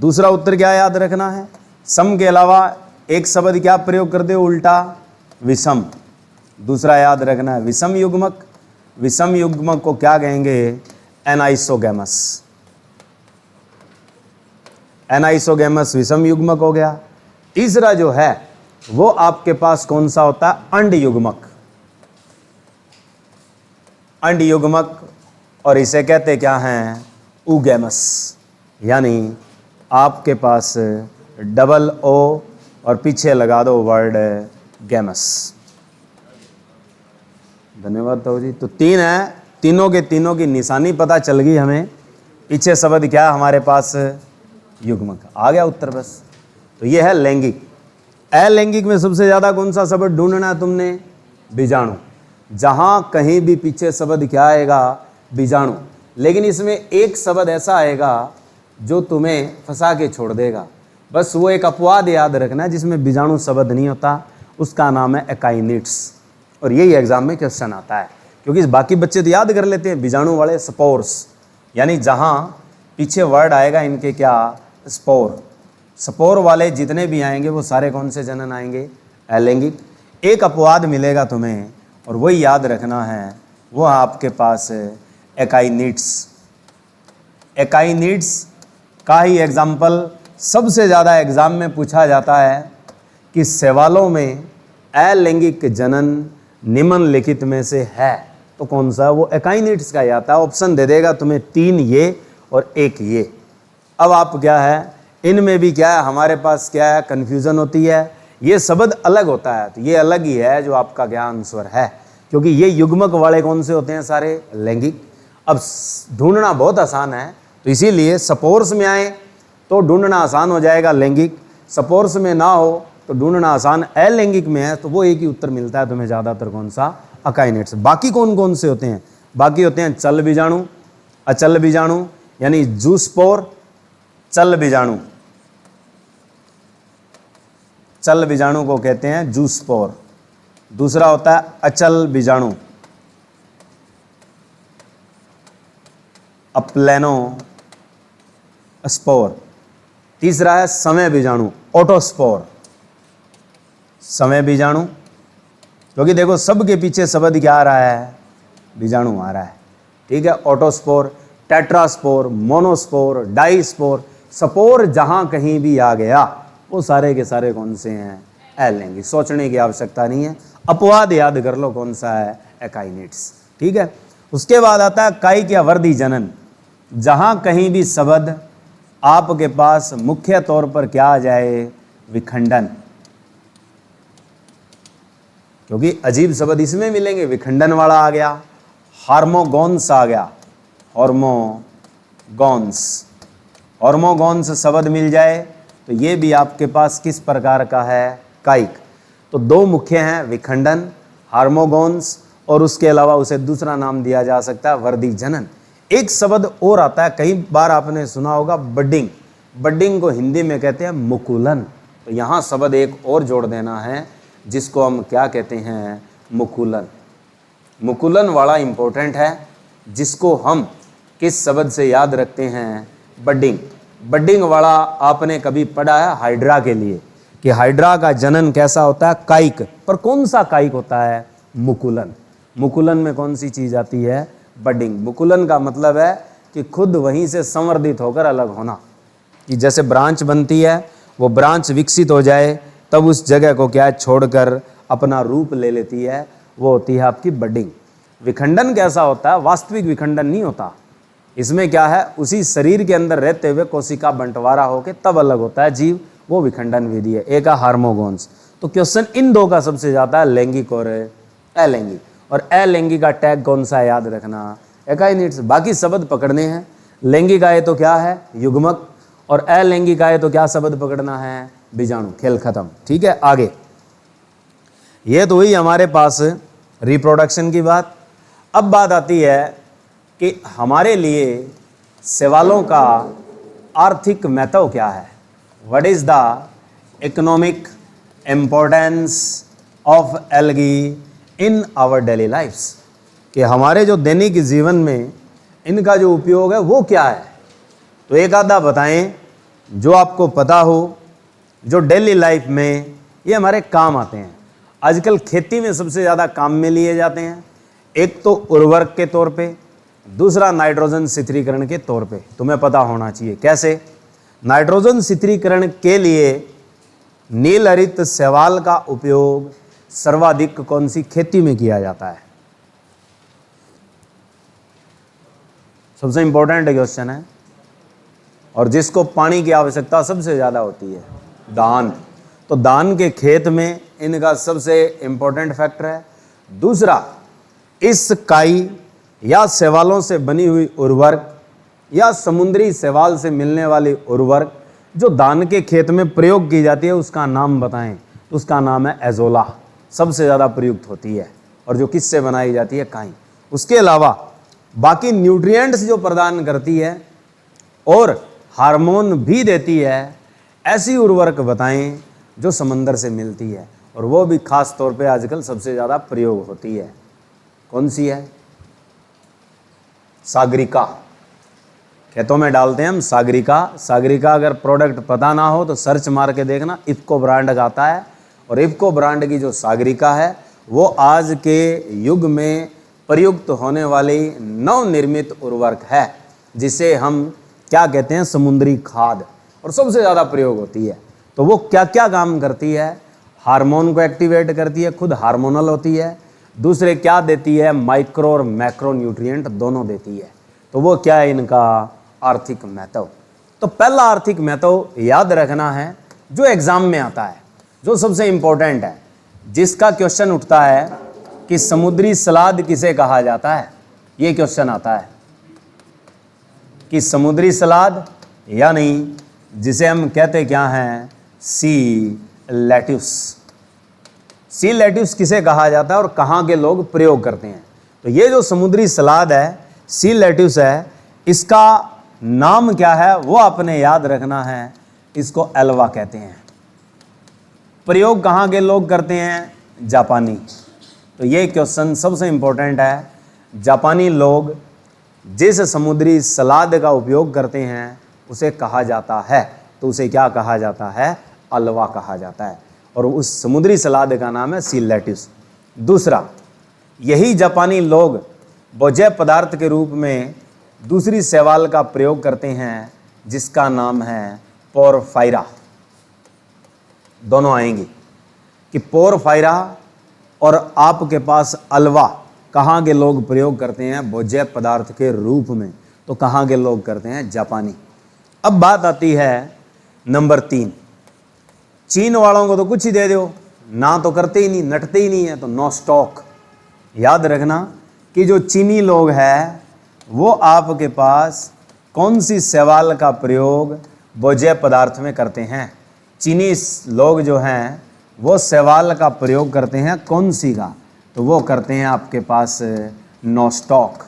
दूसरा उत्तर क्या याद रखना है, सम के अलावा एक शब्द क्या प्रयोग कर दे उल्टा, विषम। दूसरा याद रखना है विषम युग्मक, विषम युग्मक को क्या कहेंगे, एनाइसोगैमस। एनाइसोगैमस विषम युग्मक हो गया। तीसरा जो है वो आपके पास कौन सा होता है, अंड युग्मक। अंड युग्मक, और इसे कहते क्या हैं, ऊगैमस। यानी आपके पास डबल ओ और पीछे लगा दो वर्ड गैमस। धन्यवाद ताऊ जी। तो तीन है, तीनों के तीनों की निशानी पता चल गई हमें। पीछे शब्द क्या है हमारे पास, युग्मक। आ गया उत्तर बस। तो ये है लैंगिक। अलैंगिक में सबसे ज़्यादा कौन सा शब्द ढूंढना है तुमने, बीजाणु। जहाँ कहीं भी पीछे शब्द क्या आएगा, बीजाणु। लेकिन इसमें एक शब्द ऐसा आएगा जो तुम्हें फंसा के छोड़ देगा। बस वो एक अपवाद याद रखना है जिसमें बीजाणु शब्द नहीं होता, उसका नाम है एकाइनिट्स। और यही एग्जाम में क्वेश्चन आता है, क्योंकि बाकी बच्चे तो याद कर लेते हैं बीजाणु वाले, स्पोर्स। यानी जहाँ पीछे वर्ड आएगा इनके क्या, स्पोर। स्पोर वाले जितने भी आएंगे वो सारे कौन से जनन आएंगे, अलैंगिक। एक अपवाद मिलेगा तुम्हें और वही याद रखना है, वो आपके पास एकाइनिट्स। एकाइनिट्स का ही एग्जाम्पल सबसे ज़्यादा एग्जाम में पूछा जाता है कि सवालों में अलैंगिक जनन निम्नलिखित में से है तो कौन सा, वो एकाइनिट्स का ही आता है। ऑप्शन दे देगा तुम्हें 3 ये और 1 ये। अब आप क्या है, इनमें भी क्या है हमारे पास क्या है, कन्फ्यूज़न होती है। ये शब्द अलग होता है तो ये अलग ही है जो आपका क्या आंसर है, क्योंकि ये युग्मक वाले कौन से होते हैं, सारे लैंगिक। अब ढूंढना बहुत आसान है, तो इसीलिए सपोर्स में आए तो ढूंढना आसान हो जाएगा लैंगिक, सपोर्स में ना हो तो ढूंढना आसान अलैंगिक में है, तो वो एक ही उत्तर मिलता है तुम्हें ज़्यादातर कौन सा, अकाइनेट्स। बाकी कौन कौन से होते हैं, बाकी होते हैं चल बीजाणु, अचल बीजाणु, यानी जूस्पोर, चल बीजाणु। चल बीजाणु को कहते हैं जूस्पोर। दूसरा होता है अचल बीजाणु, अप्लेनो स्पोर। तीसरा है समय बीजाणु, ऑटोस्पोर। समय बीजाणु, क्योंकि देखो सबके पीछे शब्द क्या आ रहा है, बीजाणु आ रहा है, ठीक है। ऑटोस्पोर, टेट्रास्पोर, मोनोस्पोर, डाईस्पोर, स्पोर जहां कहीं भी आ गया वो सारे के सारे कौन से हैं, अलैंगिक। सोचने की आवश्यकता नहीं है, अपवाद याद कर लो कौन सा है, एकाइनिट्स, ठीक है। उसके बाद आता है कायिक या वर्दी जनन। जहां कहीं भी शब्द आपके पास मुख्य तौर पर क्या आ जाए, विखंडन, क्योंकि अजीब शब्द इसमें मिलेंगे, विखंडन वाला आ गया, हार्मोगोन्स आ गया, हार्मोगोन्स, हार्मोगोन्स शब्द मिल जाए तो ये भी आपके पास किस प्रकार का है, कायिक। तो 2 मुख्य हैं, विखंडन, हार्मोगोन्स, और उसके अलावा उसे दूसरा नाम दिया जा सकता है वर्दी जनन। एक शब्द और आता है, कई बार आपने सुना होगा, बडिंग। बडिंग को हिंदी में कहते हैं मुकुलन। तो यहाँ शब्द एक और जोड़ देना है जिसको हम क्या कहते हैं, मुकुलन। मुकुलन वाला इंपॉर्टेंट है, जिसको हम किस शब्द से याद रखते हैं, बडिंग। बडिंग वाला आपने कभी पढ़ा है हाइड्रा के लिए, कि हाइड्रा का जनन कैसा होता है, कायिक। पर कौन सा कायिक होता है, मुकुलन। मुकुलन में कौन सी चीज़ आती है, बडिंग। मुकुलन का मतलब है कि खुद वहीं से संवर्धित होकर अलग होना, कि जैसे ब्रांच बनती है, वो ब्रांच विकसित हो जाए तब उस जगह को क्या है, छोड़कर अपना रूप ले लेती है, वो होती है आपकी बडिंग। विखंडन कैसा होता है, वास्तविक विखंडन नहीं होता, इसमें क्या है, उसी शरीर के अंदर रहते हुए कोशिका बंटवारा होकर तब अलग होता है जीव, वो विखंडन विधि है। एक है हार्मोगोन्स। तो क्वेश्चन इन 2 का सबसे ज़्यादा है, लैंगिक और अलैंगिक। और अलैंगिक का टैग कौन सा है, याद रखना, एकाइनिट्स। बाकी शब्द पकड़ने हैं, लैंगिक आए तो क्या है, युग्मक, और अलैंगिक आए तो क्या शब्द पकड़ना है, बीजाणु। खेल खत्म, ठीक है। आगे ये तो हुई हमारे पास रिप्रोडक्शन की बात। अब बात आती है कि हमारे लिए सवालों का आर्थिक महत्व क्या है, what is the economic importance of algae in our daily lifes, कि हमारे जो दैनिक जीवन में इनका जो उपयोग है वो क्या है। तो एक आधा बताएं जो आपको पता हो, जो डेली लाइफ में ये हमारे काम आते हैं। आजकल खेती में सबसे ज़्यादा काम में लिए जाते हैं। एक तो उर्वरक के तौर पे, दूसरा नाइट्रोजन शिथिलीकरण के तौर पे। तुम्हें पता होना चाहिए कैसे। नाइट्रोजन शिथिलीकरण के लिए नील हरित शैवाल का उपयोग सर्वाधिक कौन सी खेती में किया जाता है? सबसे इंपॉर्टेंट क्वेश्चन है, और जिसको पानी की आवश्यकता सबसे ज़्यादा होती है, धान। तो धान के खेत में इनका सबसे इंपॉर्टेंट फैक्टर है। दूसरा, इस काई या शैवालों से बनी हुई उर्वरक या समुद्री शैवाल से मिलने वाली उर्वरक जो धान के खेत में प्रयोग की जाती है, उसका नाम बताएं। उसका नाम है एजोला, सबसे ज़्यादा प्रयुक्त होती है, और जो किससे बनाई जाती है? काई। उसके अलावा बाकी न्यूट्रिएंट्स जो प्रदान करती है और हार्मोन भी देती है, ऐसी उर्वरक बताएं जो समंदर से मिलती है, और वो भी खास तौर पे आजकल सबसे ज़्यादा प्रयोग होती है। कौन सी है? सागरिका। खेतों में डालते हैं हम सागरिका। सागरिका अगर प्रोडक्ट पता ना हो तो सर्च मार के देखना, इफ्को ब्रांड का आता है, और इफ्को ब्रांड की जो सागरिका है वो आज के युग में प्रयुक्त होने वाली नवनिर्मित उर्वरक है, जिसे हम क्या कहते हैं? समुद्री खाद, और सबसे ज़्यादा प्रयोग होती है। तो वो क्या क्या काम करती है? हार्मोन को एक्टिवेट करती है, खुद हार्मोनल होती है। दूसरे क्या देती है? माइक्रो और मैक्रो न्यूट्रिएंट दोनों देती है। तो वो क्या है इनका आर्थिक महत्व? तो पहला आर्थिक महत्व याद रखना है जो एग्जाम में आता है, जो सबसे इंपॉर्टेंट है, जिसका क्वेश्चन उठता है कि समुद्री सलाद किसे कहा जाता है। ये क्वेश्चन आता है कि समुद्री सलाद, यानी जिसे हम कहते क्या हैं? सी लेट्यूस। सी लेट्यूस किसे कहा जाता है और कहाँ के लोग प्रयोग करते हैं? तो ये जो समुद्री सलाद है, सी लेट्यूस है, इसका नाम क्या है वो आपने याद रखना है। इसको एल्वा कहते हैं। प्रयोग कहाँ के लोग करते हैं? जापानी। तो ये क्वेश्चन सबसे इंपॉर्टेंट है। जापानी लोग जिस समुद्री सलाद का उपयोग करते हैं उसे कहा जाता है, तो उसे क्या कहा जाता है? अल्वा कहा जाता है, और उस समुद्री सलाद का नाम है सी लेट्यूस। दूसरा, यही जापानी लोग भोज्य पदार्थ के रूप में दूसरी शैवाल का प्रयोग करते हैं, जिसका नाम है पोरफायरा। दोनों आएंगी कि पोरफायरा और आपके पास अल्वा कहाँ के लोग प्रयोग करते हैं भोज्य पदार्थ के रूप में? तो कहाँ के लोग करते हैं? जापानी। अब बात आती है नंबर 3। चीन वालों को तो कुछ ही दे दो, ना तो करते ही नहीं, नटते ही नहीं है, तो नो स्टॉक। याद रखना कि जो चीनी लोग हैं वो आपके पास कौन सी शैवाल का प्रयोग भोज्य पदार्थ में करते हैं? चीनी लोग जो हैं वो शैवाल का प्रयोग करते हैं कौन सी का? तो वो करते हैं आपके पास नो स्टॉक,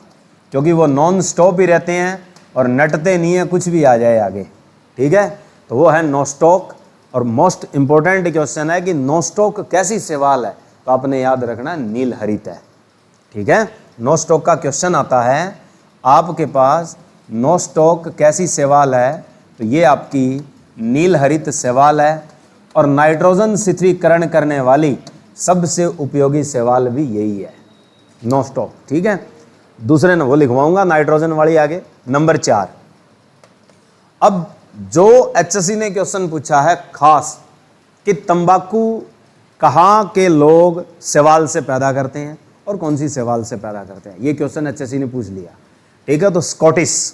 क्योंकि वो नॉन स्टॉप ही रहते हैं और नटते नहीं है, कुछ भी आ जाए आगे। ठीक है, तो वो है नो स्टॉक। और मोस्ट इंपॉर्टेंट क्वेश्चन है कि नो स्टॉक कैसी शैवाल है? तो आपने याद रखना नील हरित है। ठीक है, नो स्टॉक का क्वेश्चन आता है आपके पास, नो स्टॉक कैसी शैवाल है? तो ये आपकी नील हरित शैवाल है, और नाइट्रोजन शिथिलीकरण करने वाली सबसे उपयोगी शैवाल भी यही है, नो स्टॉक। ठीक है, दूसरे ने वो लिखवाऊंगा नाइट्रोजन वाली आगे। नंबर 4, अब जो एचएससी ने क्वेश्चन पूछा है खास कि तंबाकू कहाँ के लोग शैवाल से पैदा करते हैं और कौन सी शैवाल से पैदा करते हैं, ये क्वेश्चन एचएससी ने पूछ लिया। ठीक है, तो स्कॉटिश,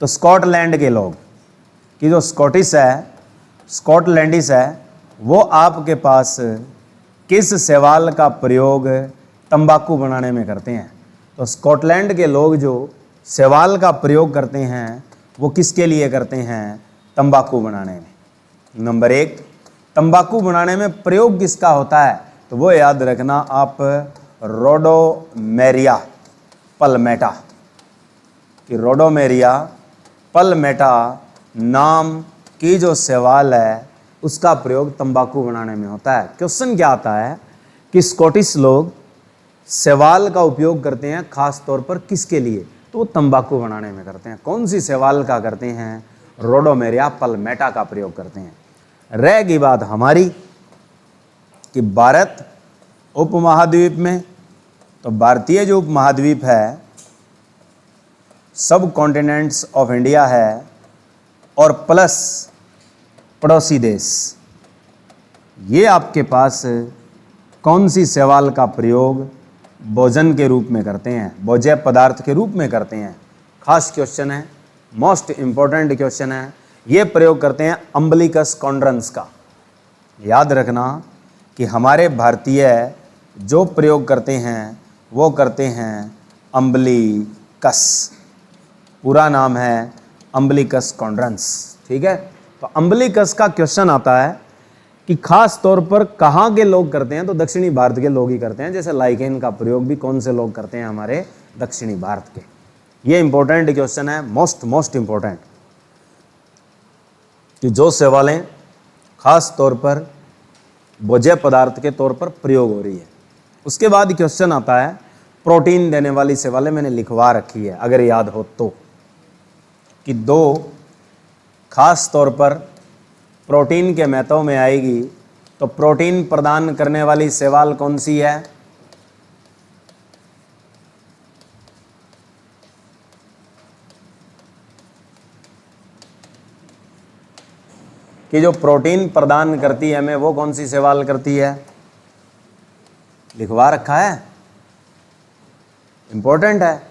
तो स्कॉटलैंड के लोग कि जो स्कॉटिश है, स्कॉटलैंडिश है, वो आपके पास किस शैवाल का प्रयोग तंबाकू बनाने में करते हैं? तो स्कॉटलैंड के लोग जो शैवाल का प्रयोग करते हैं वो किसके लिए करते हैं? तंबाकू बनाने में। नंबर 1, तंबाकू बनाने में प्रयोग किसका होता है? तो वो याद रखना आप, रोडोमेरिया पल्मेटा, कि रोडोमेरिया पल्मेटा नाम की जो शैवाल है उसका प्रयोग तंबाकू बनाने में होता है। क्वेश्चन क्या आता है कि स्कॉटिश लोग शैवाल का उपयोग करते हैं खास तौर पर किसके लिए? तो वो तंबाकू बनाने में करते हैं। कौन सी शैवाल का करते हैं? रोडोमेरिया पल्मेटा का प्रयोग करते हैं। रहेगी बात हमारी कि भारत उपमहाद्वीप में, तो भारतीय जो उपमहाद्वीप है सब कॉन्टिनेंट्स ऑफ इंडिया है और प्लस पड़ोसी देश, ये आपके पास कौन सी शैवाल का प्रयोग भोजन के रूप में करते हैं, भोज्य पदार्थ के रूप में करते हैं? खास क्वेश्चन है, मोस्ट इंपॉर्टेंट क्वेश्चन है। ये प्रयोग करते हैं अम्बिलिकस कॉन्ड्रेंस का। याद रखना कि हमारे भारतीय जो प्रयोग करते हैं वो करते हैं अम्बिलिकस, पूरा नाम है अम्बिलिकस कॉन्ड्रेंस, ठीक है। तो अम्बिलिकस का क्वेश्चन आता है कि खास तौर पर कहाँ के लोग करते हैं, तो दक्षिणी भारत के लोग ही करते हैं। जैसे लाइकेन का प्रयोग भी कौन से लोग करते हैं, हमारे दक्षिणी भारत के। ये इंपॉर्टेंट क्वेश्चन है, मोस्ट इंपॉर्टेंट, कि जो शैवालें खास तौर पर भोज्य पदार्थ के तौर पर प्रयोग हो रही है। उसके बाद क्वेश्चन आता है प्रोटीन देने वाली शैवालें, मैंने लिखवा रखी है अगर याद हो तो, कि दो खास तौर पर प्रोटीन के महत्व में आएगी। तो प्रोटीन प्रदान करने वाली शैवाल कौन सी है? कि जो प्रोटीन प्रदान करती है हमें, वो कौन सी शैवाल करती है? लिखवा रखा है, इंपॉर्टेंट है।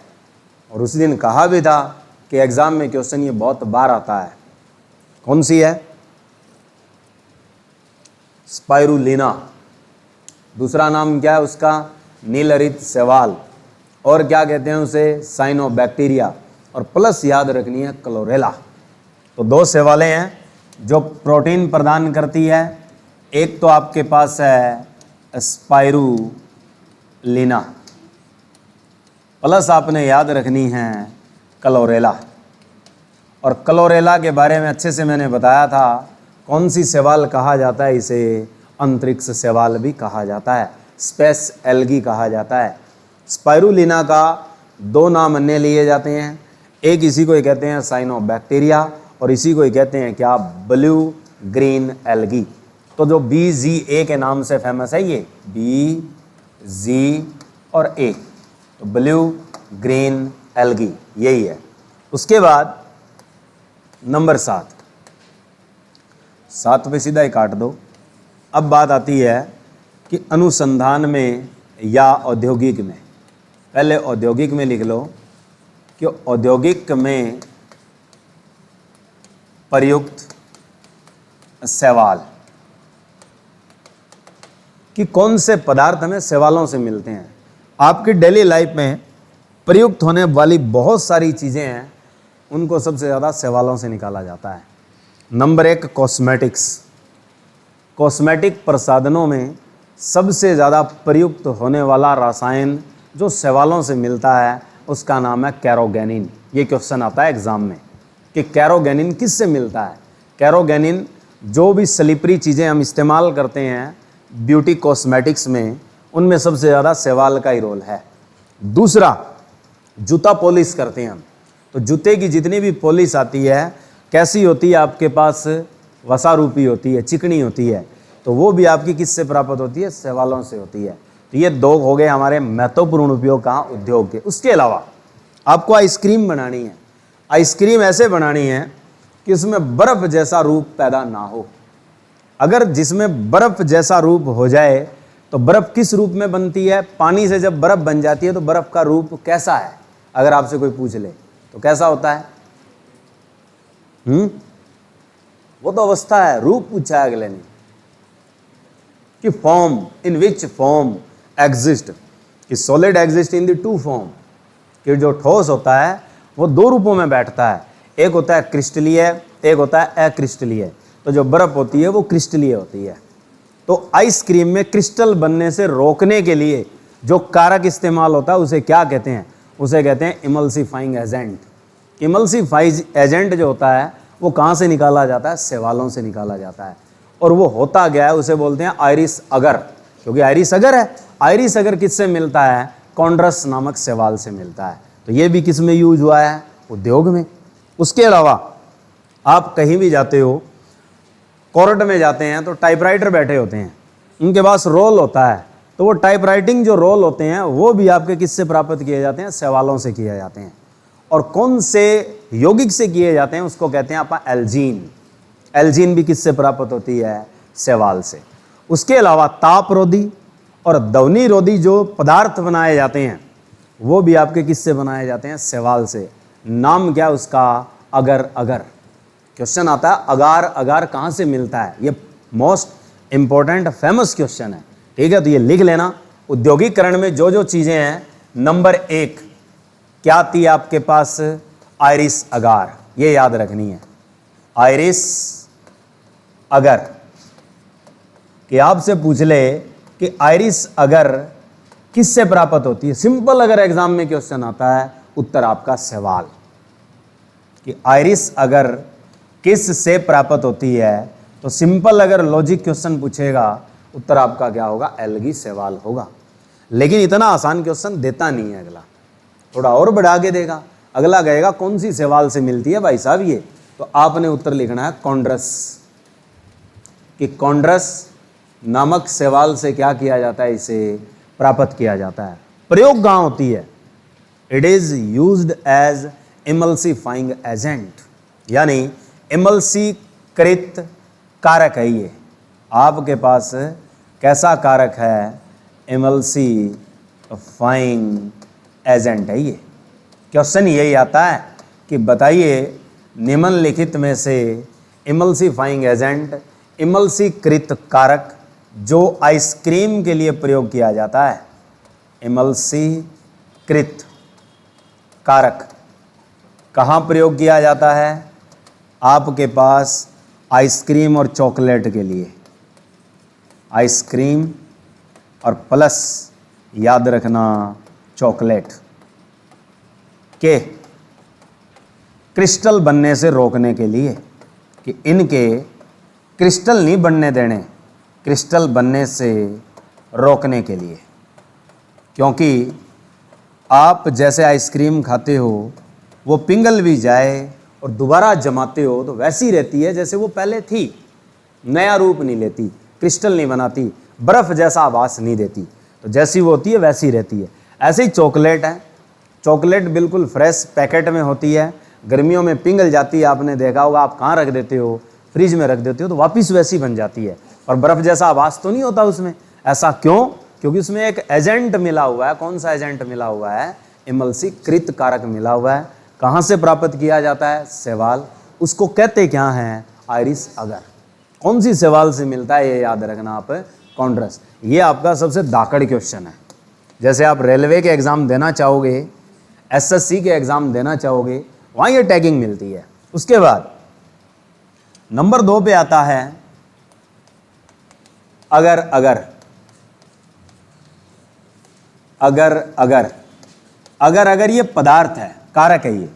और उसी दिन कहा भी था कि एग्जाम में क्वेश्चन ये बहुत बार आता है। कौन सी है? स्पाइरुलिना। दूसरा नाम क्या है उसका? नीलहरित शैवाल। और क्या कहते हैं उसे? साइनोबैक्टीरिया। और प्लस याद रखनी है क्लोरेला। तो दो शैवालें हैं जो प्रोटीन प्रदान करती है। एक तो आपके पास है स्पाइरुलिना, प्लस आपने याद रखनी है क्लोरेला। और क्लोरेला के बारे में अच्छे से मैंने बताया था। कौन सी शैवाल कहा जाता है इसे? अंतरिक्ष शैवाल भी कहा जाता है, स्पेस एल्गी कहा जाता है। स्पाइरुलिना का दो नाम अन्य लिए जाते हैं। एक इसी को ही कहते हैं साइनोबैक्टीरिया, और इसी को ही कहते हैं क्या? Blue green algae. तो जो BZA के नाम से फेमस है ये, BZ और A, तो ब्लू ग्रीन एल्गी यही है। उसके बाद नंबर 7 पे सीधा ही काट दो। अब बात आती है कि अनुसंधान में या औद्योगिक में। पहले औद्योगिक में लिख लो कि औद्योगिक में प्रयुक्त शैवाल, कि कौन से पदार्थ हमें शैवालों से मिलते हैं। आपकी डेली लाइफ में प्रयुक्त होने वाली बहुत सारी चीज़ें हैं, उनको सबसे ज़्यादा शैवालों से निकाला जाता है। Number 1 cosmetics. कॉस्मेटिक प्रसाधनों में सबसे ज़्यादा प्रयुक्त होने वाला रसायन जो शैवालों से मिलता है उसका नाम है कैरोगेनिन। ये क्वेश्चन आता है एग्जाम में कि कैरोगेनिन किससे मिलता है। कैरोगेनिन जो भी स्लिपरी चीज़ें हम इस्तेमाल करते हैं ब्यूटी कॉस्मेटिक्स में, उनमें सबसे ज़्यादा शैवाल का ही रोल है। दूसरा, जूता पॉलिश करते हैं हम, तो जूते की जितनी भी पॉलिश आती है कैसी होती है? आपके पास वसा रूपी होती है, चिकनी होती है। तो वो भी आपकी किससे प्राप्त होती है? शैवालों से होती है। तो ये दो हो गए हमारे महत्वपूर्ण उपयोग कहाँ? उद्योग के। उसके अलावा आपको आइसक्रीम बनानी है। आइसक्रीम ऐसे बनानी है कि उसमें बर्फ़ जैसा रूप पैदा ना हो। अगर जिसमें बर्फ़ जैसा रूप हो जाए तो बर्फ़ किस रूप में बनती है? पानी से जब बर्फ़ बन जाती है तो बर्फ़ का रूप कैसा है? अगर आपसे कोई पूछ ले तो कैसा होता है? वो तो अवस्था है, रूप पूछा है अगले ने कि form, in which form exist, कि solid exist in the two form, कि जो ठोस होता है वो दो रूपों में बैठता है। एक होता है क्रिस्टलीय, एक होता है अक्रिस्टलीय। तो जो बर्फ होती है वो क्रिस्टलीय होती है। तो आइसक्रीम में क्रिस्टल बनने से रोकने के लिए जो कारक इस्तेमाल होता है उसे क्या कहते हैं? उसे कहते हैं इमल्सिफाइंग एजेंट। इमल्सिफाइंग एजेंट जो होता है वो कहाँ से निकाला जाता है? शैवालों से निकाला जाता है। और वो होता गया है, उसे बोलते हैं आयरिस अगर, क्योंकि आयरिस अगर है। आयरिस अगर किससे मिलता है? कॉन्ड्रस नामक शैवाल से मिलता है। तो ये भी किस में यूज हुआ है? उद्योग में। उसके अलावा आप कहीं भी जाते हो, कोर्ट में जाते हैं तो टाइपराइटर बैठे होते हैं, उनके पास रोल होता है, तो वो टाइपराइटिंग जो रोल होते हैं वो भी आपके किससे प्राप्त किए जाते हैं? सवालों से किए जाते हैं। और कौन से यौगिक से किए जाते हैं उसको कहते हैं आप एल्जीन। एल्जीन भी किससे प्राप्त होती है? शैवाल से। उसके अलावा तापरोधी और ध्वनिरोधी जो पदार्थ बनाए जाते हैं वो भी आपके किससे बनाए जाते हैं? शैवाल से। नाम क्या उसका? अगर अगर। क्वेश्चन आता है अगार अगार कहाँ से मिलता है? ये मोस्ट इंपॉर्टेंट फेमस क्वेश्चन है, ठीक है? तो ये लिख लेना। औद्योगिकरण में जो जो चीज़ें हैं, नंबर 1 क्या आती है आपके पास? आयरिस अगार, ये याद रखनी है। आयरिस अगर कि आपसे पूछ ले कि आयरिस अगर किससे प्राप्त होती है, सिंपल अगर एग्जाम में क्वेश्चन आता है, उत्तर आपका सवाल कि आयरिस अगर किस से प्राप्त होती है, तो सिंपल अगर लॉजिक क्वेश्चन पूछेगा, उत्तर आपका क्या होगा? एल्गी सवाल होगा। लेकिन इतना आसान क्वेश्चन देता नहीं है, अगला थोड़ा और बढ़ा के देगा। अगला कहेगा कौन सी सवाल से मिलती है भाई साहब ये? तो आपने उत्तर लिखना है कॉन्ड्रस, कि कॉन्ड्रस नामक शैवाल से क्या किया जाता है? इसे प्राप्त किया जाता है। प्रयोग कहाँ होती है? It is used as emulsifying agent, यानी इमल्सीकृत कारक है ये। आपके पास कैसा कारक है? इमल्सीफाइंग एजेंट है ये। क्वेश्चन यही आता है कि बताइए निम्नलिखित में से इमल्सिफाइंग एजेंट, इमल्सीकृत कारक जो आइसक्रीम के लिए प्रयोग किया जाता है, इमल्सीकृत कारक कहाँ प्रयोग किया जाता है? आपके पास आइसक्रीम और चॉकलेट के लिए। आइसक्रीम और प्लस याद रखना चॉकलेट के क्रिस्टल बनने से रोकने के लिए, कि इनके क्रिस्टल नहीं बनने देने, क्रिस्टल बनने से रोकने के लिए। क्योंकि आप जैसे आइसक्रीम खाते हो वो पिघल भी जाए और दोबारा जमाते हो तो वैसी रहती है जैसे वो पहले थी, नया रूप नहीं लेती, क्रिस्टल नहीं बनाती, बर्फ़ जैसा आभास नहीं देती। तो जैसी वो होती है वैसी रहती है। ऐसे ही चॉकलेट है, चॉकलेट बिल्कुल फ्रेश पैकेट में होती है, गर्मियों में पिघल जाती है, आपने देखा होगा। आप कहाँ रख देते हो? फ्रिज में रख देते हो तो वापस वैसी बन जाती है, और बर्फ़ जैसा आभास तो नहीं होता उसमें। ऐसा क्यों? क्योंकि उसमें एक एजेंट मिला हुआ है। कौन सा एजेंट मिला हुआ है? इमल्सीकृत कारक मिला हुआ है। कहाँ से प्राप्त किया जाता है? शैवाल। उसको कहते क्या हैं? आयरिस अगर। कौन सी शैवाल से मिलता है? ये याद रखना आप, कॉन्ड्रस। ये आपका सबसे दाकड़ क्वेश्चन है। जैसे आप रेलवे के एग्ज़ाम देना चाहोगे, एसएससी के एग्ज़ाम देना चाहोगे, वहाँ ये टैगिंग मिलती है। उसके बाद नंबर 2 पे आता है अगर अगर। अगर अगर अगर अगर ये पदार्थ है, कारक है ये।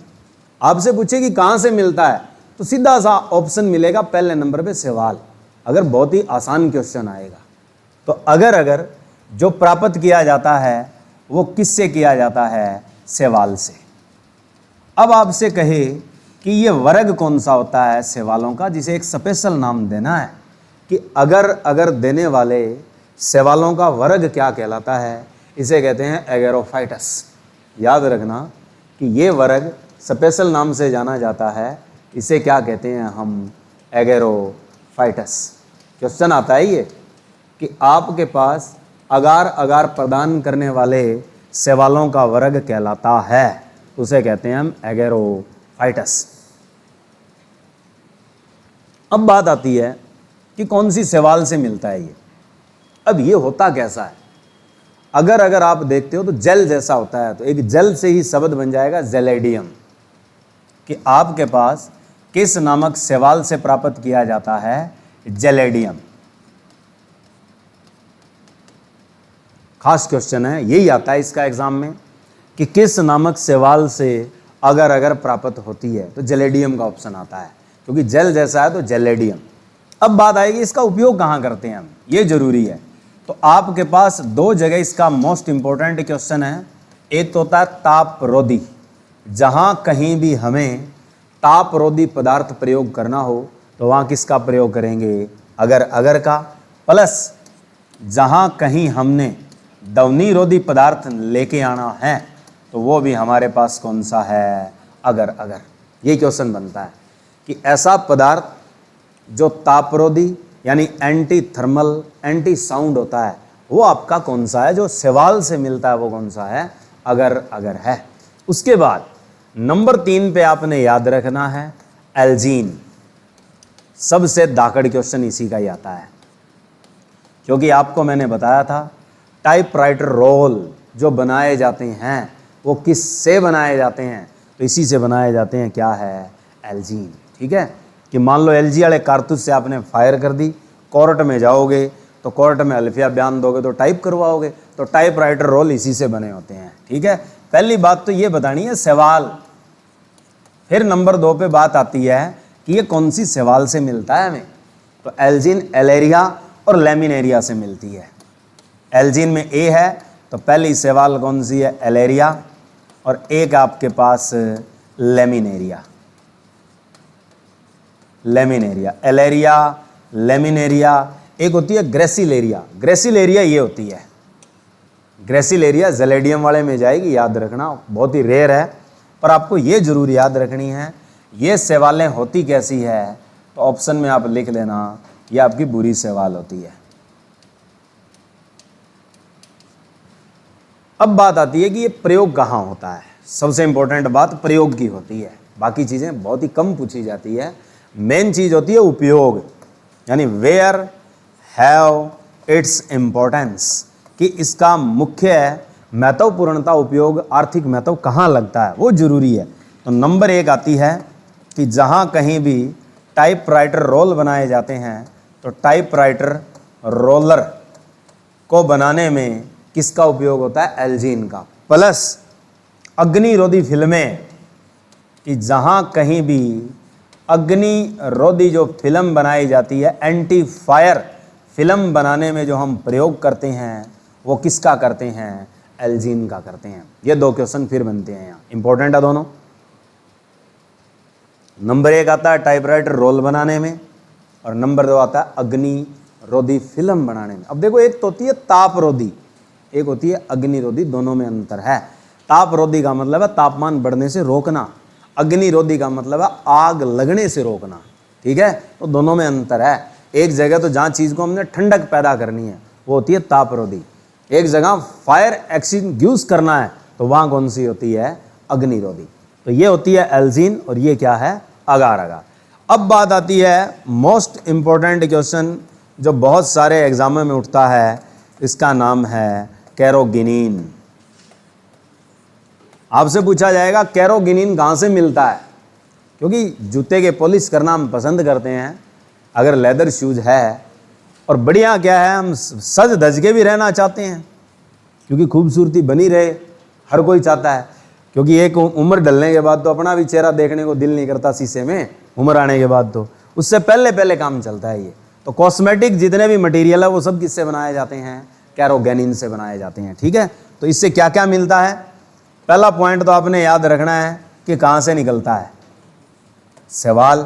आपसे पूछे कि कहाँ से मिलता है, तो सीधा सा ऑप्शन मिलेगा पहले नंबर पे सवाल। अगर बहुत ही आसान क्वेश्चन आएगा तो अगर अगर जो प्राप्त किया जाता है वो किससे किया जाता है? सवाल से। अब आपसे कहे कि ये वर्ग कौन सा होता है सवालों का, जिसे एक स्पेशल नाम देना है कि अगर अगर देने वाले सवालों का वर्ग क्या कहलाता है? इसे कहते हैं एगेरोफाइटस। याद रखना कि ये वर्ग स्पेशल नाम से जाना जाता है। इसे क्या कहते हैं हम? एगेरोफाइटस। क्वेश्चन आता है ये कि आपके पास अगार अगार प्रदान करने वाले सवालों का वर्ग कहलाता है, उसे कहते हैं हम एगेरोफाइटस। अब बात आती है कि कौन सी सवाल से मिलता है ये। अब ये होता कैसा है? अगर अगर आप देखते हो तो जेल जैसा होता है, तो एक जेल से ही शब्द बन जाएगा जेलेडियम, कि आपके पास किस नामक सवाल से प्राप्त किया जाता है? जेलेडियम। खास क्वेश्चन है, यही आता है इसका एग्जाम में कि किस नामक सवाल से अगर अगर प्राप्त होती है, तो जेलेडियम का ऑप्शन आता है, क्योंकि जेल जैसा है तो जेलेडियम। अब बात आएगी इसका उपयोग कहाँ करते हैं हम, ये जरूरी है। तो आपके पास 2 जगह इसका मोस्ट इंपॉर्टेंट क्वेश्चन है। एक तो होता है तापरोधी, जहाँ कहीं भी हमें तापरोधी पदार्थ प्रयोग करना हो तो वहाँ किसका प्रयोग करेंगे, अगर का। प्लस जहाँ कहीं हमने ध्वनिरोधी पदार्थ लेके आना है तो वो भी हमारे पास कौन सा है, अगर। ये क्वेश्चन बनता है कि ऐसा पदार्थ जो तापरोधी यानी एंटी थर्मल, एंटी साउंड होता है, वो आपका कौन सा है, जो सवाल से मिलता है वो कौन सा है, अगर है। उसके बाद नंबर 3 पे आपने याद रखना है एल्जीन। सबसे दाकड़ क्वेश्चन इसी का ही आता है, क्योंकि आपको मैंने बताया था टाइपराइटर रोल जो बनाए जाते हैं वो किससे बनाए जाते हैं, तो इसी से बनाए जाते हैं, क्या है, एल्जीन। ठीक है, कि मान लो एलजी वाले कारतूस से आपने फायर कर दी, कोर्ट में जाओगे तो कोर्ट में अल्फिया बयान दोगे तो टाइप करवाओगे, तो टाइपराइटर रोल इसी से बने होते हैं। ठीक है, पहली बात तो ये बतानी है सवाल। फिर नंबर 2 पे बात आती है कि ये कौन सी सवाल से मिलता है हमें, तो एल्जीन एलेरिया और लेमिनेरिया से मिलती है। एल्जीन में ए है तो पहली सवाल कौन सी है, एलेरिया, और एक आपके पास लेमिनेरिया। एलेरिया, लेमिनेरिया, एक होती है ग्रेसिलेरिया ये होती है। ग्रेसिलेरिया जेलेडियम वाले में जाएगी, याद रखना, बहुत ही रेयर है, पर आपको ये जरूर याद रखनी है। ये सवालें होती कैसी है, तो ऑप्शन में आप लिख लेना, ये आपकी बुरी सवाल होती है। अब बात आती है कि ये प्रयोग कहाँ होता है। सबसे इंपॉर्टेंट बात प्रयोग की होती है, बाकी चीज़ें बहुत ही कम पूछी जाती है। मेन चीज़ होती है उपयोग, यानी वेयर हैव इट्स इम्पोर्टेंस, कि इसका मुख्य महत्वपूर्णता, उपयोग, आर्थिक महत्व कहाँ लगता है, वो जरूरी है। तो नंबर 1 आती है कि जहाँ कहीं भी टाइपराइटर रोल बनाए जाते हैं तो टाइपराइटर रोलर को बनाने में किसका उपयोग होता है, एल्जीन का। प्लस अग्निरोधी फिल्में, कि जहाँ कहीं भी अग्निरोधी जो फिल्म बनाई जाती है, एंटी फायर फिल्म बनाने में जो हम प्रयोग करते हैं वो किसका करते हैं, एल्जीन का करते हैं। ये 2 क्वेश्चन फिर बनते हैं यहाँ, इंपॉर्टेंट है दोनों। नंबर 1 आता है टाइपराइटर रोल बनाने में, और नंबर 2 आता है अग्निरोधी फिल्म बनाने में। अब देखो, एक तो होती है तापरोधी, एक होती है अग्निरोधी, दोनों में अंतर है। तापरोधी का मतलब है तापमान बढ़ने से रोकना, अग्निरोधी का मतलब है आग लगने से रोकना। ठीक है, तो दोनों में अंतर है। एक जगह तो जहाँ चीज़ को हमने ठंडक पैदा करनी है वो होती है तापरोधी, एक जगह फायर एक्सटिंग्विश करना है तो वहाँ कौन सी होती है, अग्निरोधी। तो ये होती है एल्जीन और ये क्या है, अगार। अब बात आती है मोस्ट इम्पोर्टेंट क्वेश्चन जो बहुत सारे एग्जामों में उठता है, इसका नाम है कैरोगिनीन। आपसे पूछा जाएगा कैरोगिनीन कहाँ से मिलता है, क्योंकि जूते के पॉलिश करना हम पसंद करते हैं, अगर लेदर शूज है, और बढ़िया क्या है, हम सज धज के भी रहना चाहते हैं, क्योंकि खूबसूरती बनी रहे, हर कोई चाहता है। क्योंकि एक उम्र ढलने के बाद तो अपना भी चेहरा देखने को दिल नहीं करता शीशे में, उम्र आने के बाद तो उससे पहले काम चलता है ये। तो कॉस्मेटिक जितने भी मटेरियल है वो सब किससे बनाए जाते हैं, कैरोगेनिन से बनाए जाते हैं। ठीक है, तो इससे क्या क्या मिलता है, पहला पॉइंट तो आपने याद रखना है कि कहाँ से निकलता है, सवाल।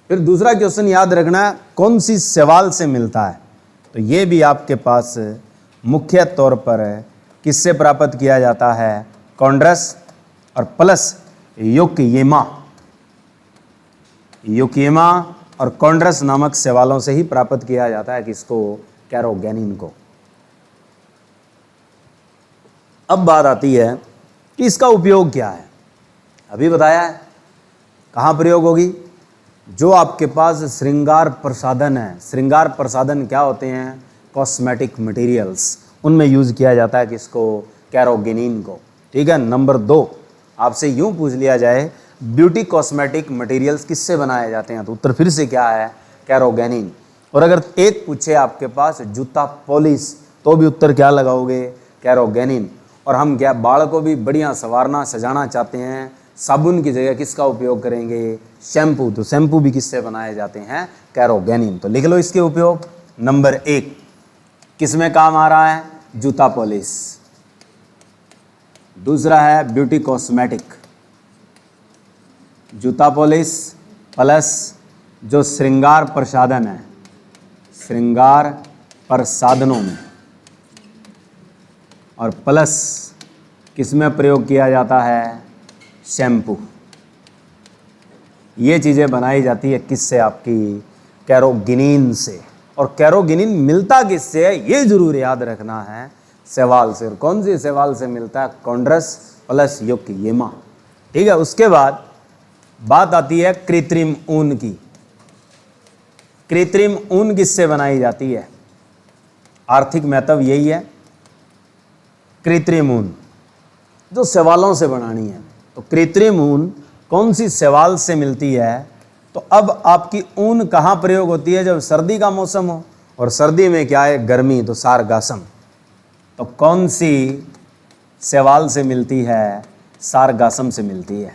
फिर दूसरा क्वेश्चन याद रखना है कौन सी सवाल से मिलता है, तो ये भी आपके पास मुख्य तौर पर किससे प्राप्त किया जाता है, कॉन्ड्रस और प्लस युकेमा और कॉन्ड्रस नामक सवालों से ही प्राप्त किया जाता है किसको, कैरोगेनिन को। अब बात आती है कि इसका उपयोग क्या है, अभी बताया है कहाँ प्रयोग होगी, जो आपके पास श्रृंगार प्रसाधन है। श्रृंगार प्रसाधन क्या होते हैं, कॉस्मेटिक मटेरियल्स, उनमें यूज किया जाता है किसको, कैरोगेनिन को। ठीक है, नंबर 2 आपसे यूं पूछ लिया जाए ब्यूटी कॉस्मेटिक मटेरियल्स किससे बनाए जाते हैं, तो उत्तर फिर से क्या है, कैरोगेनिन। और अगर एक पूछे आपके पास जूता पॉलिश, तो भी उत्तर क्या लगाओगे, कैरोगेनिन। और हम क्या बाल को भी बढ़िया संवारना सजाना चाहते हैं, साबुन की जगह किसका उपयोग करेंगे, शैम्पू, तो शैम्पू भी किससे बनाए जाते हैं, कैरोगेनिन। तो लिख लो इसके उपयोग। नंबर 1 किस में काम आ रहा है, जूता पॉलिश। दूसरा है ब्यूटी कॉस्मेटिक, जूता पॉलिश प्लस जो श्रृंगार प्रसाधन है, श्रृंगार प्रसाधनों में, और प्लस किसमें प्रयोग किया जाता है, शैम्पू। ये चीज़ें बनाई जाती है किससे, आपकी कैरोगिनिन से। और कैरोगिनिन मिलता किससे है, ये जरूर याद रखना है, शैवाल से। और कौन सी शैवाल से मिलता है, कॉन्ड्रस प्लस यूकेरिया। ठीक है। उसके बाद बात आती है कृत्रिम ऊन की। कृत्रिम ऊन किससे बनाई जाती है, आर्थिक महत्व यही है। कृत्रिम ऊन जो शैवालों से बनानी है, तो कृत्रिम ऊन कौन सी शैवाल से मिलती है। तो अब आपकी ऊन कहाँ प्रयोग होती है, जब सर्दी का मौसम हो, और सर्दी में क्या है, गर्मी, तो सारगासम। तो कौन सी शैवाल से मिलती है, सारगासम से मिलती है।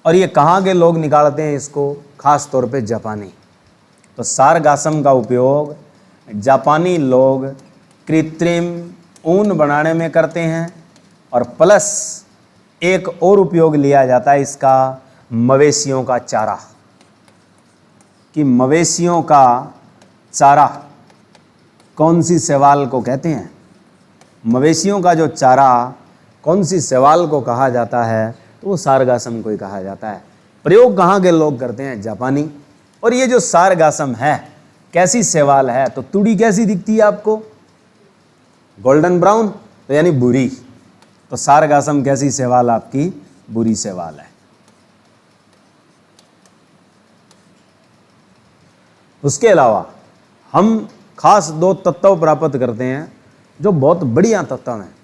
और ये कहाँ के लोग निकालते हैं इसको, खास तौर पे जापानी। तो सारगासम का उपयोग जापानी लोग कृत्रिम ऊन बनाने में करते हैं। और प्लस एक और उपयोग लिया जाता है इसका, मवेशियों का चारा। कि मवेशियों का चारा कौन सी शैवाल को कहते हैं, मवेशियों का जो चारा कौन सी शैवाल को कहा जाता है, तो वो सारगासम को ही कहा जाता है। प्रयोग कहाँ के लोग करते हैं, जापानी। और ये जो सारगासम है कैसी शैवाल है, तो तुड़ी कैसी दिखती है आपको, गोल्डन ब्राउन, तो यानी बुरी। तो सारगासम कैसी शैवाल, आपकी बुरी शैवाल है। उसके अलावा हम खास 2 तत्व प्राप्त करते हैं जो बहुत बढ़िया तत्व हैं।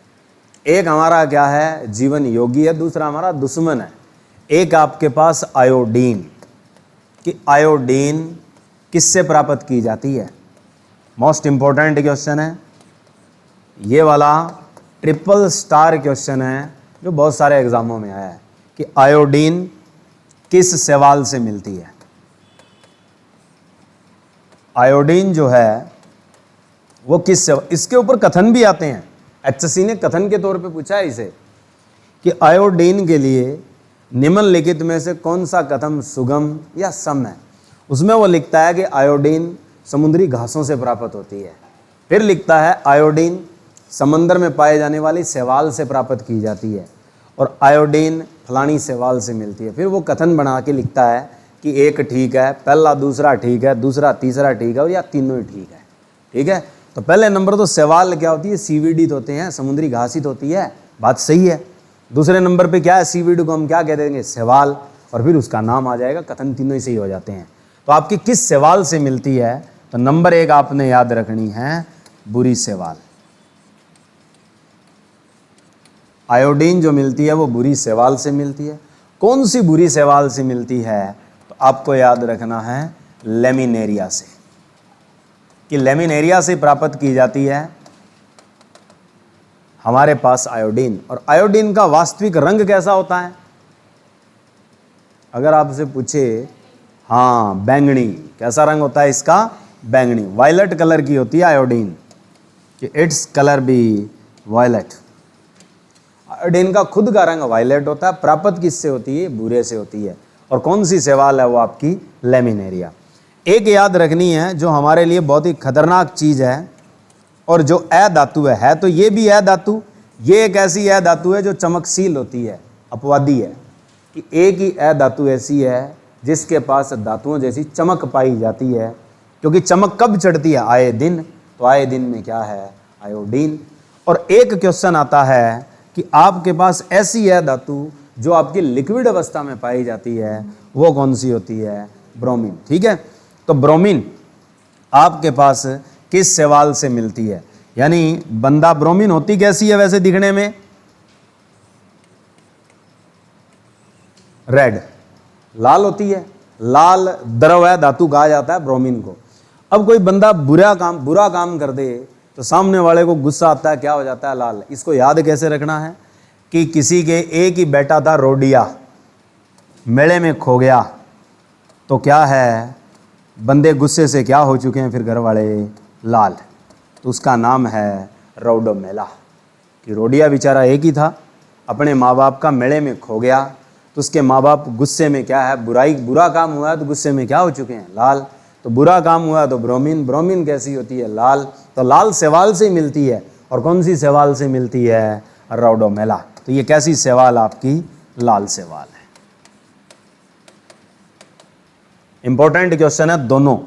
एक हमारा क्या है, जीवन योगी है, दूसरा हमारा दुश्मन है। एक आपके पास आयोडीन, कि आयोडीन किससे प्राप्त की जाती है, मोस्ट इंपॉर्टेंट क्वेश्चन है ये वाला, ट्रिपल स्टार क्वेश्चन है जो बहुत सारे एग्जामों में आया है, कि आयोडीन किस शैवाल से मिलती है। आयोडीन जो है वो किस शैवाल, इसके ऊपर कथन भी आते हैं। एचएससी ने कथन के तौर पे पूछा है इसे, कि आयोडीन के लिए निम्नलिखित में से कौन सा कथन सुगम या सम है। उसमें वो लिखता है कि आयोडीन समुद्री घासों से प्राप्त होती है। फिर लिखता है आयोडीन समंदर में पाए जाने वाली शैवाल से प्राप्त की जाती है, और आयोडीन फलानी शैवाल से मिलती है। फिर वो कथन बना के लिखता है कि एक ठीक है, पहला दूसरा ठीक है, दूसरा तीसरा ठीक है, और या तीनों ही ठीक है। ठीक है। तो पहले नंबर तो शैवाल क्या होती है, सीवीडी होते हैं, समुद्री घासित होती है, बात सही है। दूसरे नंबर पे क्या है, सीवीडी को हम क्या कह देंगे, शैवाल, और फिर उसका नाम आ जाएगा, कथन तीनों ही सही हो जाते हैं। तो आपकी किस शैवाल से मिलती है, तो नंबर 1 आपने याद रखनी है, बुरी शैवाल। आयोडीन जो मिलती है वो बुरी शैवाल से मिलती है। कौन सी बुरी शैवाल से मिलती है, तो आपको याद रखना है लेमिनेरिया से, कि लेमिनेरिया से प्राप्त की जाती है हमारे पास आयोडीन। और आयोडीन का वास्तविक रंग कैसा होता है, अगर आपसे पूछे, हाँ बैंगनी, कैसा रंग होता है इसका, बैंगनी, वायलेट कलर की होती है आयोडीन, कि it's colour be violet. Iodine का खुद का रंग वायलेट होता है, प्राप्त किससे होती है, बुरे से होती है। और कौन सी शैवाल है वो आपकी लेमिनेरिया। एक याद रखनी है जो हमारे लिए बहुत ही खतरनाक चीज़ है, और जो अधातु है तो ये भी अधातु, ये एक ऐसी अधातु है जो चमकशील होती है, अपवादी है, कि एक ही अधातु ऐसी है जिसके पास धातुओं जैसी चमक पाई जाती है। क्योंकि चमक कब चढ़ती है, आए दिन, तो आए दिन में क्या है, आयोडीन। और एक क्वेश्चन आता है कि आपके पास ऐसी अधातु जो आपकी लिक्विड अवस्था में पाई जाती है, वो कौन सी होती है, ब्रोमीन। ठीक है। तो ब्रोमीन आपके पास किस शैवाल से मिलती है, यानी बंदा ब्रोमीन होती कैसी है वैसे दिखने में, रेड, लाल होती है, लाल द्रव है, धातु कहा जाता है ब्रोमीन को। अब कोई बंदा बुरा काम कर दे तो सामने वाले को गुस्सा आता है, क्या हो जाता है, लाल। इसको याद कैसे रखना है, कि किसी के एक ही बेटा था रोडिया, मेले में खो गया, तो क्या है, बंदे गुस्से से क्या हो चुके हैं फिर घर वाले, लाल। तो उसका नाम है रोडोमेला, कि रोडिया बेचारा एक ही था, अपने माँ बाप का मेले में खो गया, तो उसके माँ बाप गुस्से में क्या है, बुरा काम हुआ है तो गुस्से में क्या हो चुके हैं, लाल। तो बुरा काम हुआ तो ब्रोमीन कैसी होती है, लाल। तो लाल शैवाल से मिलती है, और कौन सी शैवाल से मिलती है, रौडोमेला। तो ये कैसी शैवाल आपकी, लाल शैवाल है। इंपॉर्टेंट क्वेश्चन है दोनों,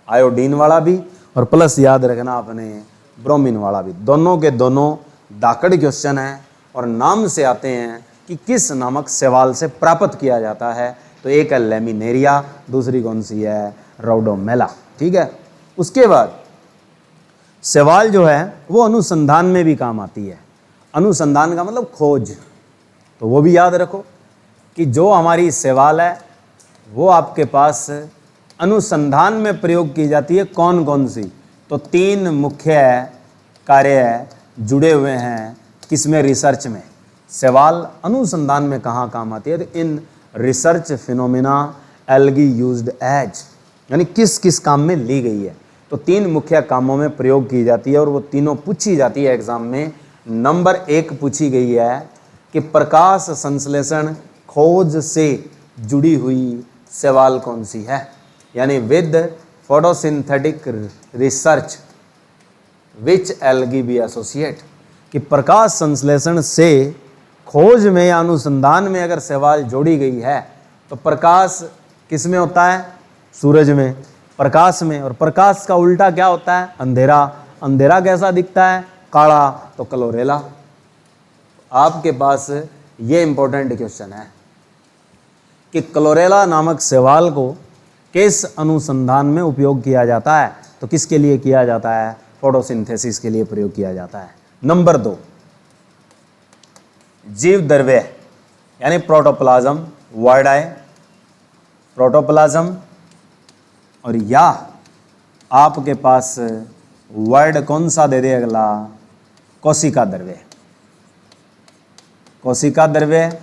आयोडीन वाला भी और प्लस याद रखना आपने ब्रोमीन वाला भी, दोनों के दोनों दाकड़ क्वेश्चन है और नाम से आते हैं कि किस नामक शैवाल से प्राप्त किया जाता है। तो एक है लेमिनेरिया, दूसरी कौन सी है, रौडोमेला। ठीक है। उसके बाद शैवाल जो है वो अनुसंधान में भी काम आती है। अनुसंधान का मतलब खोज, तो वो भी याद रखो कि जो हमारी शैवाल है वो आपके पास अनुसंधान में प्रयोग की जाती है। कौन कौन सी, तो 3 मुख्य कार्य जुड़े हुए हैं किसमें, रिसर्च में। शैवाल अनुसंधान में कहाँ काम आती है, तो in research phenomena algae used as, यानी किस किस काम में ली गई है। तो 3 मुख्य कामों में प्रयोग की जाती है और वो तीनों पूछी जाती है एग्जाम में। नंबर 1 पूछी गई है कि प्रकाश संश्लेषण खोज से जुड़ी हुई शैवाल कौन सी है, यानी with photosynthetic research which algae be associate, कि प्रकाश संश्लेषण से खोज में या अनुसंधान में अगर शैवाल जोड़ी गई है तो प्रकाश किस में होता है, सूरज में, प्रकाश में। और प्रकाश का उल्टा क्या होता है, अंधेरा। अंधेरा कैसा दिखता है, काला, तो क्लोरेला। आपके पास ये इंपॉर्टेंट क्वेश्चन है कि क्लोरेला नामक शैवाल को किस अनुसंधान में उपयोग किया जाता है, तो किसके लिए किया जाता है, फोटोसिंथेसिस के लिए प्रयोग किया जाता है। नंबर 2 जीव द्रव्य यानी प्रोटोप्लाज्म, वर्ड आए प्रोटोप्लाज्म, और या आपके पास वर्ड कौन सा दे दे अगला, कोशिका द्रव्य। कोशिका द्रव्य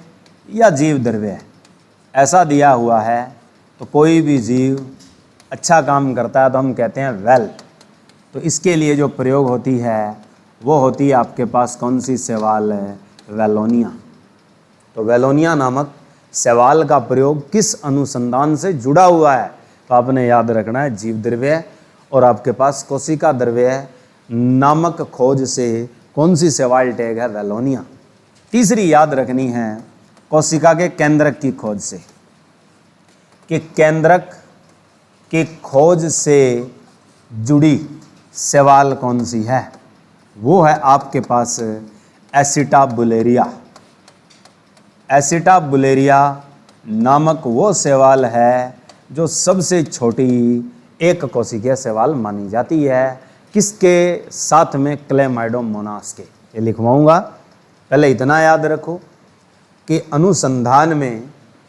या जीव द्रव्य ऐसा दिया हुआ है तो कोई भी जीव अच्छा काम करता है तो हम कहते हैं वेल। तो इसके लिए जो प्रयोग होती है वो होती है आपके पास कौन सी शैवाल है, वेलोनिया। तो वेलोनिया नामक शैवाल का प्रयोग किस अनुसंधान से जुड़ा हुआ है, तो आपने याद रखना है जीव द्रव्य, और आपके पास कोशिका द्रव्य नामक खोज से कौन सी शैवाल टैग है, वेलोनिया। तीसरी याद रखनी है कोशिका के केंद्रक की खोज से, कि केंद्रक की खोज से जुड़ी शैवाल कौन सी है, वो है आपके पास एसिटाबुलेरिया। एसिटाबुलेरिया नामक वो शैवाल है जो सबसे छोटी एक कोशिकीय शैवाल मानी जाती है, किसके साथ में, क्लेमाइडोमोनास के। ये लिखवाऊंगा, पहले इतना याद रखो कि अनुसंधान में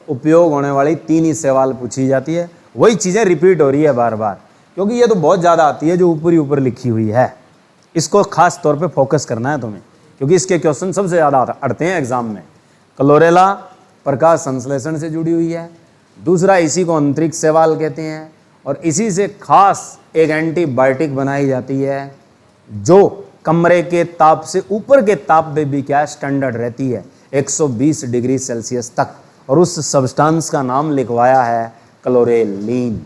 उपयोग होने वाली 3 ही शैवाल पूछी जाती है। वही चीज़ें रिपीट हो रही है बार बार, क्योंकि ये तो बहुत ज़्यादा आती है जो ऊपर ही ऊपर लिखी हुई है। इसको खास तौर पे फोकस करना है तुम्हें, क्योंकि इसके क्वेश्चन सबसे ज़्यादा अड़ते हैं एग्जाम में। क्लोरेला प्रकाश संश्लेषण से जुड़ी हुई है, दूसरा इसी को अंतरिक्ष शैवाल कहते हैं, और इसी से खास एक एंटीबायोटिक बनाई जाती है जो कमरे के ताप से ऊपर के ताप पे भी क्या स्टैंडर्ड रहती है, 120 डिग्री सेल्सियस तक, और उस सब्सटेंस का नाम लिखवाया है क्लोरेलिन।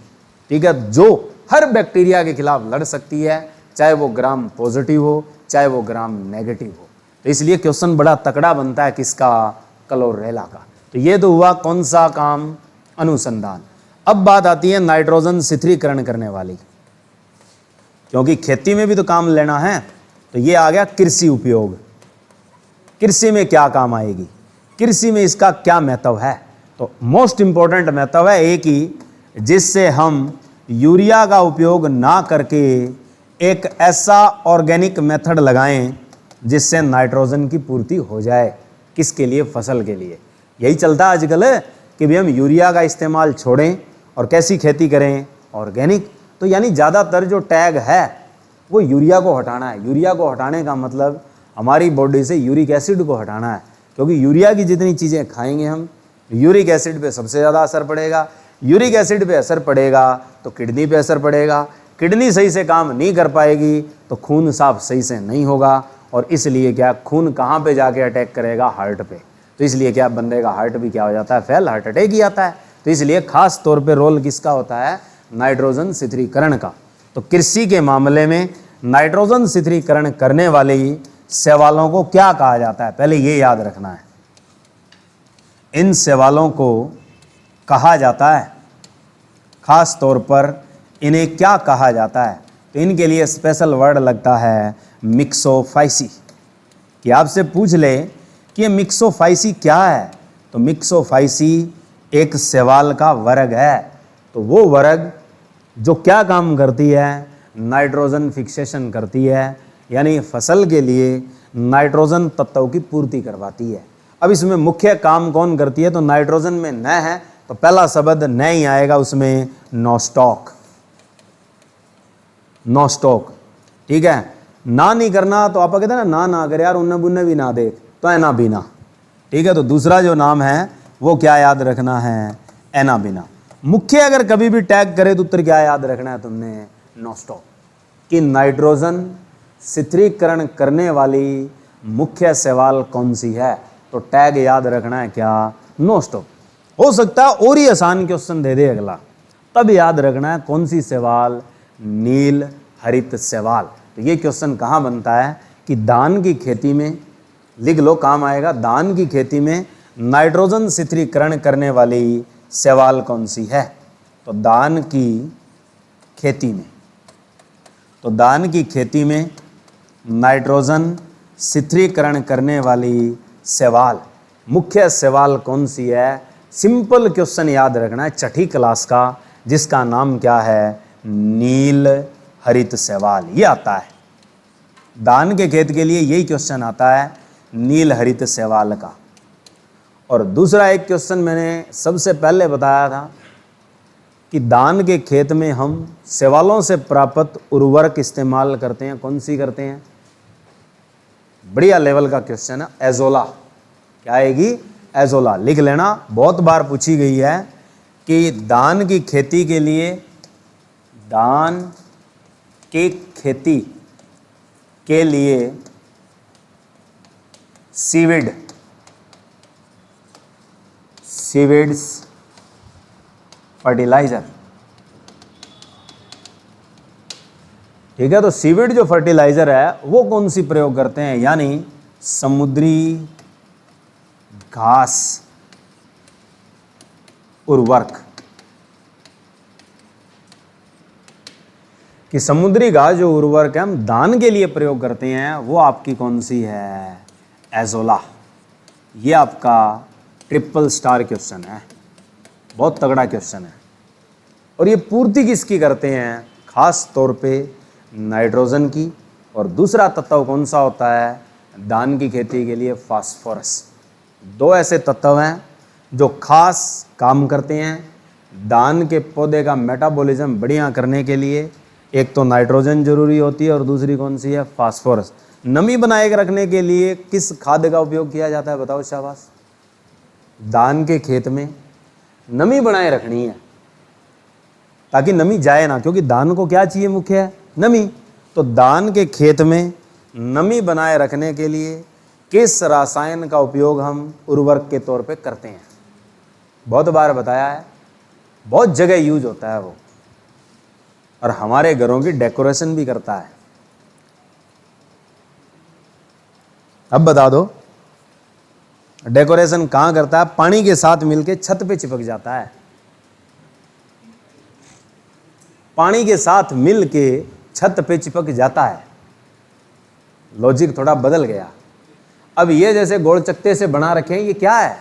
ठीक है, जो हर बैक्टीरिया के खिलाफ लड़ सकती है, चाहे वो ग्राम पॉजिटिव हो चाहे वो ग्राम नेगेटिव हो। तो इसलिए क्वेश्चन बड़ा तकड़ा बनता है किसका, क्लोरेला का। तो ये तो हुआ कौन सा काम, अनुसंधान। अब बात आती है नाइट्रोजन शिथिलीकरण करने वाली, क्योंकि खेती में भी तो काम लेना है। तो ये आ गया कृषि उपयोग। कृषि में क्या काम आएगी, कृषि में इसका क्या महत्व है, तो मोस्ट इंपॉर्टेंट महत्व है एक ही, जिससे हम यूरिया का उपयोग ना करके एक ऐसा ऑर्गेनिक मेथड लगाएं जिससे नाइट्रोजन की पूर्ति हो जाए। किसके लिए, फसल के लिए। यही चलता है आजकल कि भाई हम यूरिया का इस्तेमाल छोड़ें और कैसी खेती करें, ऑर्गेनिक। तो यानी ज़्यादातर जो टैग है वो यूरिया को हटाना है। यूरिया को हटाने का मतलब हमारी बॉडी से यूरिक एसिड को हटाना है, क्योंकि यूरिया की जितनी चीज़ें खाएंगे हम, यूरिक एसिड पे सबसे ज़्यादा असर पड़ेगा। यूरिक एसिड पे असर पड़ेगा तो किडनी पे असर पड़ेगा, किडनी सही से काम नहीं कर पाएगी तो खून साफ सही से नहीं होगा, और इसलिए क्या, खून कहाँ पे जाके अटैक करेगा, हार्ट पे। तो इसलिए क्या बंदे का हार्ट भी क्या हो जाता है, फेल, हार्ट अटैक ही आता है। तो इसलिए खास तौर पे रोल किसका होता है, नाइट्रोजन शिथिलीकरण का। तो कृषि के मामले में नाइट्रोजन शिथिलीकरण करने वाली शैवालों को क्या कहा जाता है, पहले ये याद रखना है। इन शैवालों को कहा जाता है, खास तौर पर इन्हें क्या कहा जाता है, तो इनके लिए स्पेशल वर्ड लगता है मिक्सोफाइसी। कि आपसे पूछ ले कि ये मिक्सोफाइसी क्या है, तो मिक्सोफाइसी एक शैवाल का वर्ग है। तो वो वर्ग जो क्या काम करती है, नाइट्रोजन फिक्सेशन करती है, यानी फसल के लिए नाइट्रोजन तत्वों की पूर्ति करवाती है। अब इसमें मुख्य काम कौन करती है, तो नाइट्रोजन में न है तो पहला शब्द न ही आएगा उसमें, नोस्टॉक। नोस्टॉक, ठीक है। ना नहीं करना तो आप कहते हैं ना ना कर यार, उन्ने बुन्ने भी ना देख, तो एनाबीना, ठीक है। तो दूसरा जो नाम है वो क्या याद रखना है, एनाबीना। मुख्य अगर कभी भी टैग करे तो उत्तर क्या याद रखना है तुमने, नोस्टॉक। कि नाइट्रोजन शिथिलीकरण करने वाली मुख्य शैवाल कौन सी है, तो टैग याद रखना है क्या, नोस्टॉक। हो सकता है और ही आसान क्वेश्चन दे दे अगला, तब याद रखना है कौन सी शैवाल, नील हरित शैवाल। तो ये क्वेश्चन कहाँ बनता है कि धान की खेती में, लिख लो काम आएगा, धान की खेती में नाइट्रोजन शिथिलीकरण करने वाली शैवाल कौन सी है। तो धान की खेती में, तो धान की खेती में नाइट्रोजन शिथिलीकरण करने वाली शैवाल, मुख्य शैवाल कौन सी है, सिंपल क्वेश्चन याद रखना है छठी क्लास का, जिसका नाम क्या है, नील हरित शैवाल। ये आता है धान के खेत के लिए, यही क्वेश्चन आता है नील हरित शैवाल का। और दूसरा एक क्वेश्चन मैंने सबसे पहले बताया था कि धान के खेत में हम शैवालों से प्राप्त उर्वरक इस्तेमाल करते हैं, कौन सी करते हैं, बढ़िया लेवल का क्वेश्चन है, एजोला। क्या आएगी, एजोला। लिख लेना, बहुत बार पूछी गई है कि धान की खेती के लिए, धान की खेती के लिए सीविड, सीविड्स फर्टिलाइजर, ठीक है। तो सीविड जो फर्टिलाइजर है वो कौन सी प्रयोग करते हैं, यानी समुद्री घास उर्वरक। कि समुद्री घास जो उर्वरक है हम धान के लिए प्रयोग करते हैं, वो आपकी कौन सी है, एजोला। ये आपका ट्रिपल स्टार क्वेश्चन है, बहुत तगड़ा क्वेश्चन है। और ये पूर्ति किसकी करते हैं, खास तौर पे नाइट्रोजन की। और दूसरा तत्व कौन सा होता है धान की खेती के लिए, फास्फोरस। दो ऐसे तत्व हैं जो खास काम करते हैं धान के पौधे का मेटाबॉलिज्म बढ़िया करने के लिए। एक तो नाइट्रोजन जरूरी होती है और दूसरी कौन सी है, फास्फोरस। नमी बनाए रखने के लिए किस खाद का उपयोग किया जाता है, बताओ शाबाश। धान के खेत में नमी बनाए रखनी है ताकि नमी जाए ना, क्योंकि धान को क्या चाहिए, मुख्य है नमी। तो धान के खेत में नमी बनाए रखने के लिए किस रसायन का उपयोग हम उर्वरक के तौर पे करते हैं, बहुत बार बताया है, बहुत जगह यूज होता है वो, और हमारे घरों की डेकोरेशन भी करता है। अब बता दो डेकोरेशन कहां करता है, पानी के साथ मिलके छत पे चिपक जाता है, पानी के साथ मिलके छत पे चिपक जाता है। लॉजिक थोड़ा बदल गया। अब ये जैसे गोल चक्के से बना रखे हैं, ये क्या है,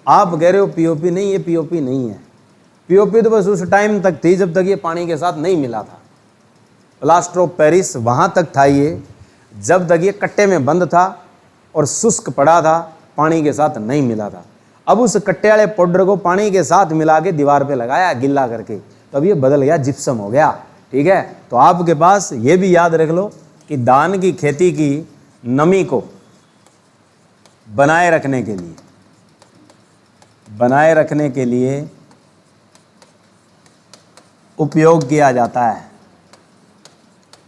आप कह रहे हो पीओपी, नहीं ये पीओपी नहीं है। पीओपी तो बस उस टाइम तक थी जब तक ये पानी के साथ नहीं मिला था। प्लास्टर ऑफ पेरिस वहां तक था ये जब तक ये कट्टे में बंद था और शुष्क पड़ा था, पानी के साथ नहीं मिला था। अब उस कट्टे वाले पाउडर को पानी के साथ मिला के दीवार पे लगाया गिल्ला करके, तो अब ये बदल गया, जिप्सम हो गया, ठीक है। तो आपके पास ये भी याद रख लो कि धान की खेती की नमी को बनाए रखने के लिए उपयोग किया जाता है,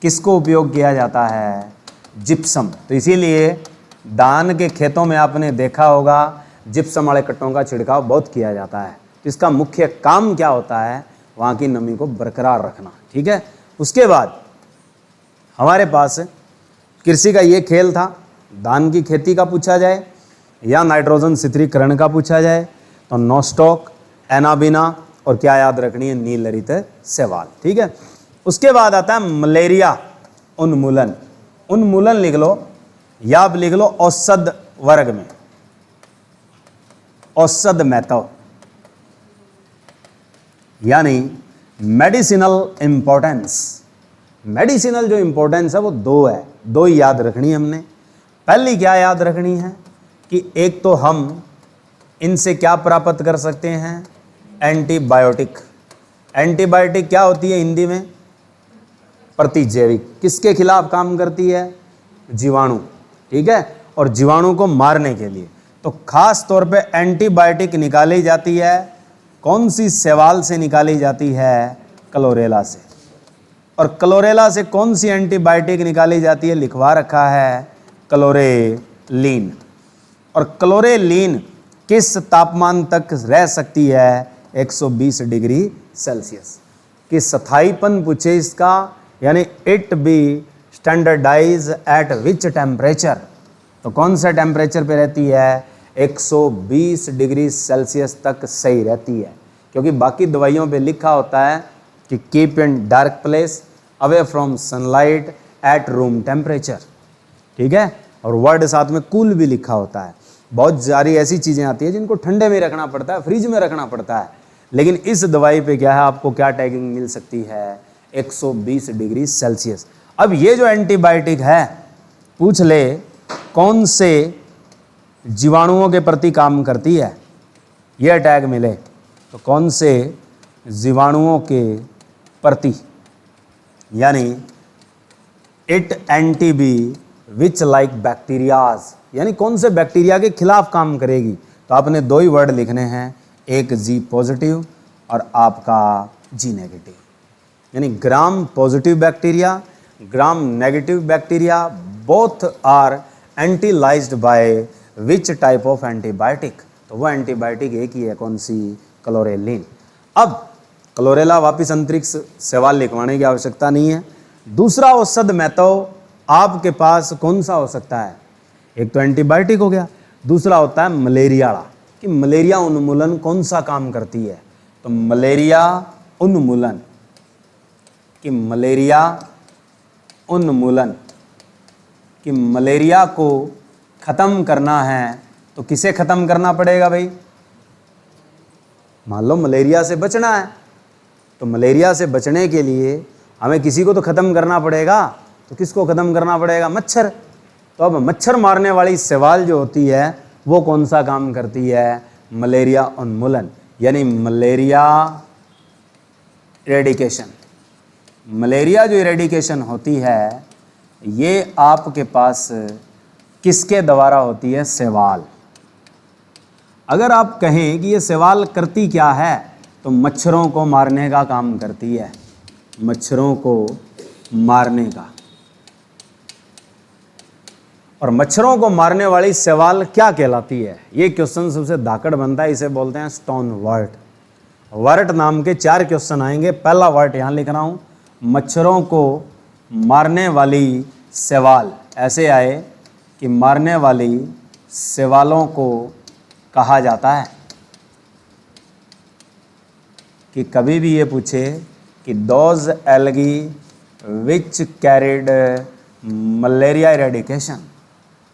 किसको उपयोग किया जाता है, जिप्सम। तो इसीलिए धान के खेतों में आपने देखा होगा जिप्सम वाले कट्टों का छिड़काव बहुत किया जाता है। तो इसका मुख्य काम क्या होता है? वहाँ की नमी को बरकरार रखना। ठीक है, उसके बाद हमारे पास कृषि का ये खेल था। धान की खेती का पूछा जाए या नाइट्रोजन स्थिरीकरण का पूछा जाए तो नोस्टॉक, एनाबिना और क्या याद रखनी है? नीलरित शैवाल। ठीक है, उसके बाद आता है मलेरिया उन्मूलन। उन्मूलन लिख लो या आप लिख लो औषध वर्ग में, औषध महत्व, यानी मेडिसिनल इंपॉर्टेंस। मेडिसिनल जो इंपॉर्टेंस है वो दो है, दो ही याद रखनी है हमने। पहली क्या याद रखनी है कि एक तो हम इनसे क्या प्राप्त कर सकते हैं? एंटीबायोटिक। एंटीबायोटिक क्या होती है हिंदी में? प्रतिजैविक। किसके खिलाफ काम करती है? जीवाणु। ठीक है, और जीवाणु को मारने के लिए तो खास तौर पे एंटीबायोटिक निकाली जाती है। कौन सी शैवाल से निकाली जाती है? क्लोरेला से। और क्लोरेला से कौन सी एंटीबायोटिक निकाली जाती है? लिखवा रखा है क्लोरेलीन। और क्लोरेलीन किस तापमान तक रह सकती है? 120 डिग्री सेल्सियस। कि स्थायीपन पूछे इसका, यानी it be standardise at which temperature, तो कौन सा टेम्परेचर पे रहती है? 120 डिग्री सेल्सियस तक सही रहती है। क्योंकि बाकी दवाइयों पे लिखा होता है कि keep in dark place, away from sunlight, at room temperature. ठीक है, और वर्ड साथ में कूल भी लिखा होता है। बहुत सारी ऐसी चीज़ें आती है जिनको ठंडे में रखना पड़ता है, फ्रिज में रखना पड़ता है, लेकिन इस दवाई पे क्या है? आपको क्या टैगिंग मिल सकती है? 120 डिग्री सेल्सियस। अब ये जो एंटीबायोटिक है, पूछ ले कौन से जीवाणुओं के प्रति काम करती है? यह टैग मिले तो कौन से जीवाणुओं के प्रति, यानी it anti be which like bacterias, यानी कौन से बैक्टीरिया के खिलाफ काम करेगी? तो आपने दो ही वर्ड लिखने हैं, एक जी पॉजिटिव और आपका जी नेगेटिव। यानी gram positive bacteria, gram negative bacteria, both are antilysed by which type of antibiotic? तो वह एंटीबायोटिक एक ही है, कौन सी? क्लोरेलिन। अब क्लोरेला वापिस अंतरिक्ष शैवाल लिखवाने की आवश्यकता नहीं है। दूसरा औषध महत्व आपके पास कौन सा हो सकता है? एक तो एंटीबायोटिक हो गया, दूसरा होता है मलेरिया वाला, कि मलेरिया उन्मूलन कौन सा काम करती है? तो मलेरिया उन्मूलन, कि मलेरिया उन्मूलन, कि मलेरिया को ख़त्म करना है तो किसे ख़त्म करना पड़ेगा भाई? मान लो मलेरिया से बचना है, तो मलेरिया से बचने के लिए हमें किसी को तो ख़त्म करना पड़ेगा। तो किसको ख़त्म करना पड़ेगा? मच्छर। तो अब मच्छर मारने वाली शैवाल जो होती है वो कौन सा काम करती है? मलेरिया उन्मूलन, यानी मलेरिया इरेडिकेशन। मलेरिया जो इरेडिकेशन होती है ये आपके पास किसके द्वारा होती है? शैवाल। अगर आप कहें कि ये शैवाल करती क्या है, तो मच्छरों को मारने का काम करती है, मच्छरों को मारने का। और मच्छरों को मारने वाली शैवाल क्या कहलाती है? ये क्वेश्चन सबसे धाकड़ बनता है, इसे बोलते हैं स्टोन वर्ट। वर्ट नाम के 4 क्वेश्चन आएंगे। पहला वर्ट यहाँ लिख रहा हूँ, मच्छरों को मारने वाली शैवाल। ऐसे आए कि मारने वाली शैवालों को कहा जाता है, कि कभी भी ये पूछे कि those algae which carried malaria eradication,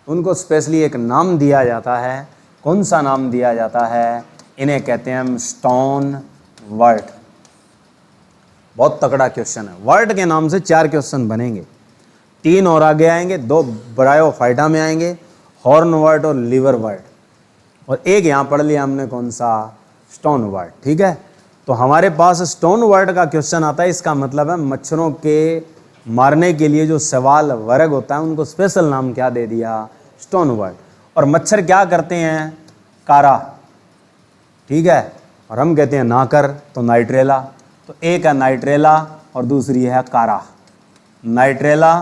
उनको स्पेशली एक नाम दिया जाता है। कौन सा नाम दिया जाता है? इन्हें कहते हैं हम स्टोन वर्ट। बहुत तगड़ा क्वेश्चन है। वर्ट के नाम से 4 क्वेश्चन बनेंगे, 3 और आगे आएंगे, 2 ब्रायोफाइटा में आएंगे, हॉर्न वर्ट और लीवर वर्ट, और एक यहाँ पढ़ लिया हमने कौन सा? स्टोन वर्ट। ठीक है, तो हमारे पास स्टोन वर्ट का क्वेश्चन आता है। इसका मतलब है मच्छरों के मारने के लिए जो शैवाल वर्ग होता है उनको स्पेशल नाम क्या दे दिया? स्टोन वर्ट। और मच्छर क्या करते हैं? कारा। ठीक है, और हम कहते हैं ना कर, तो नाइट्रेला। तो एक है नाइट्रेला और दूसरी है कारा। नाइट्रेला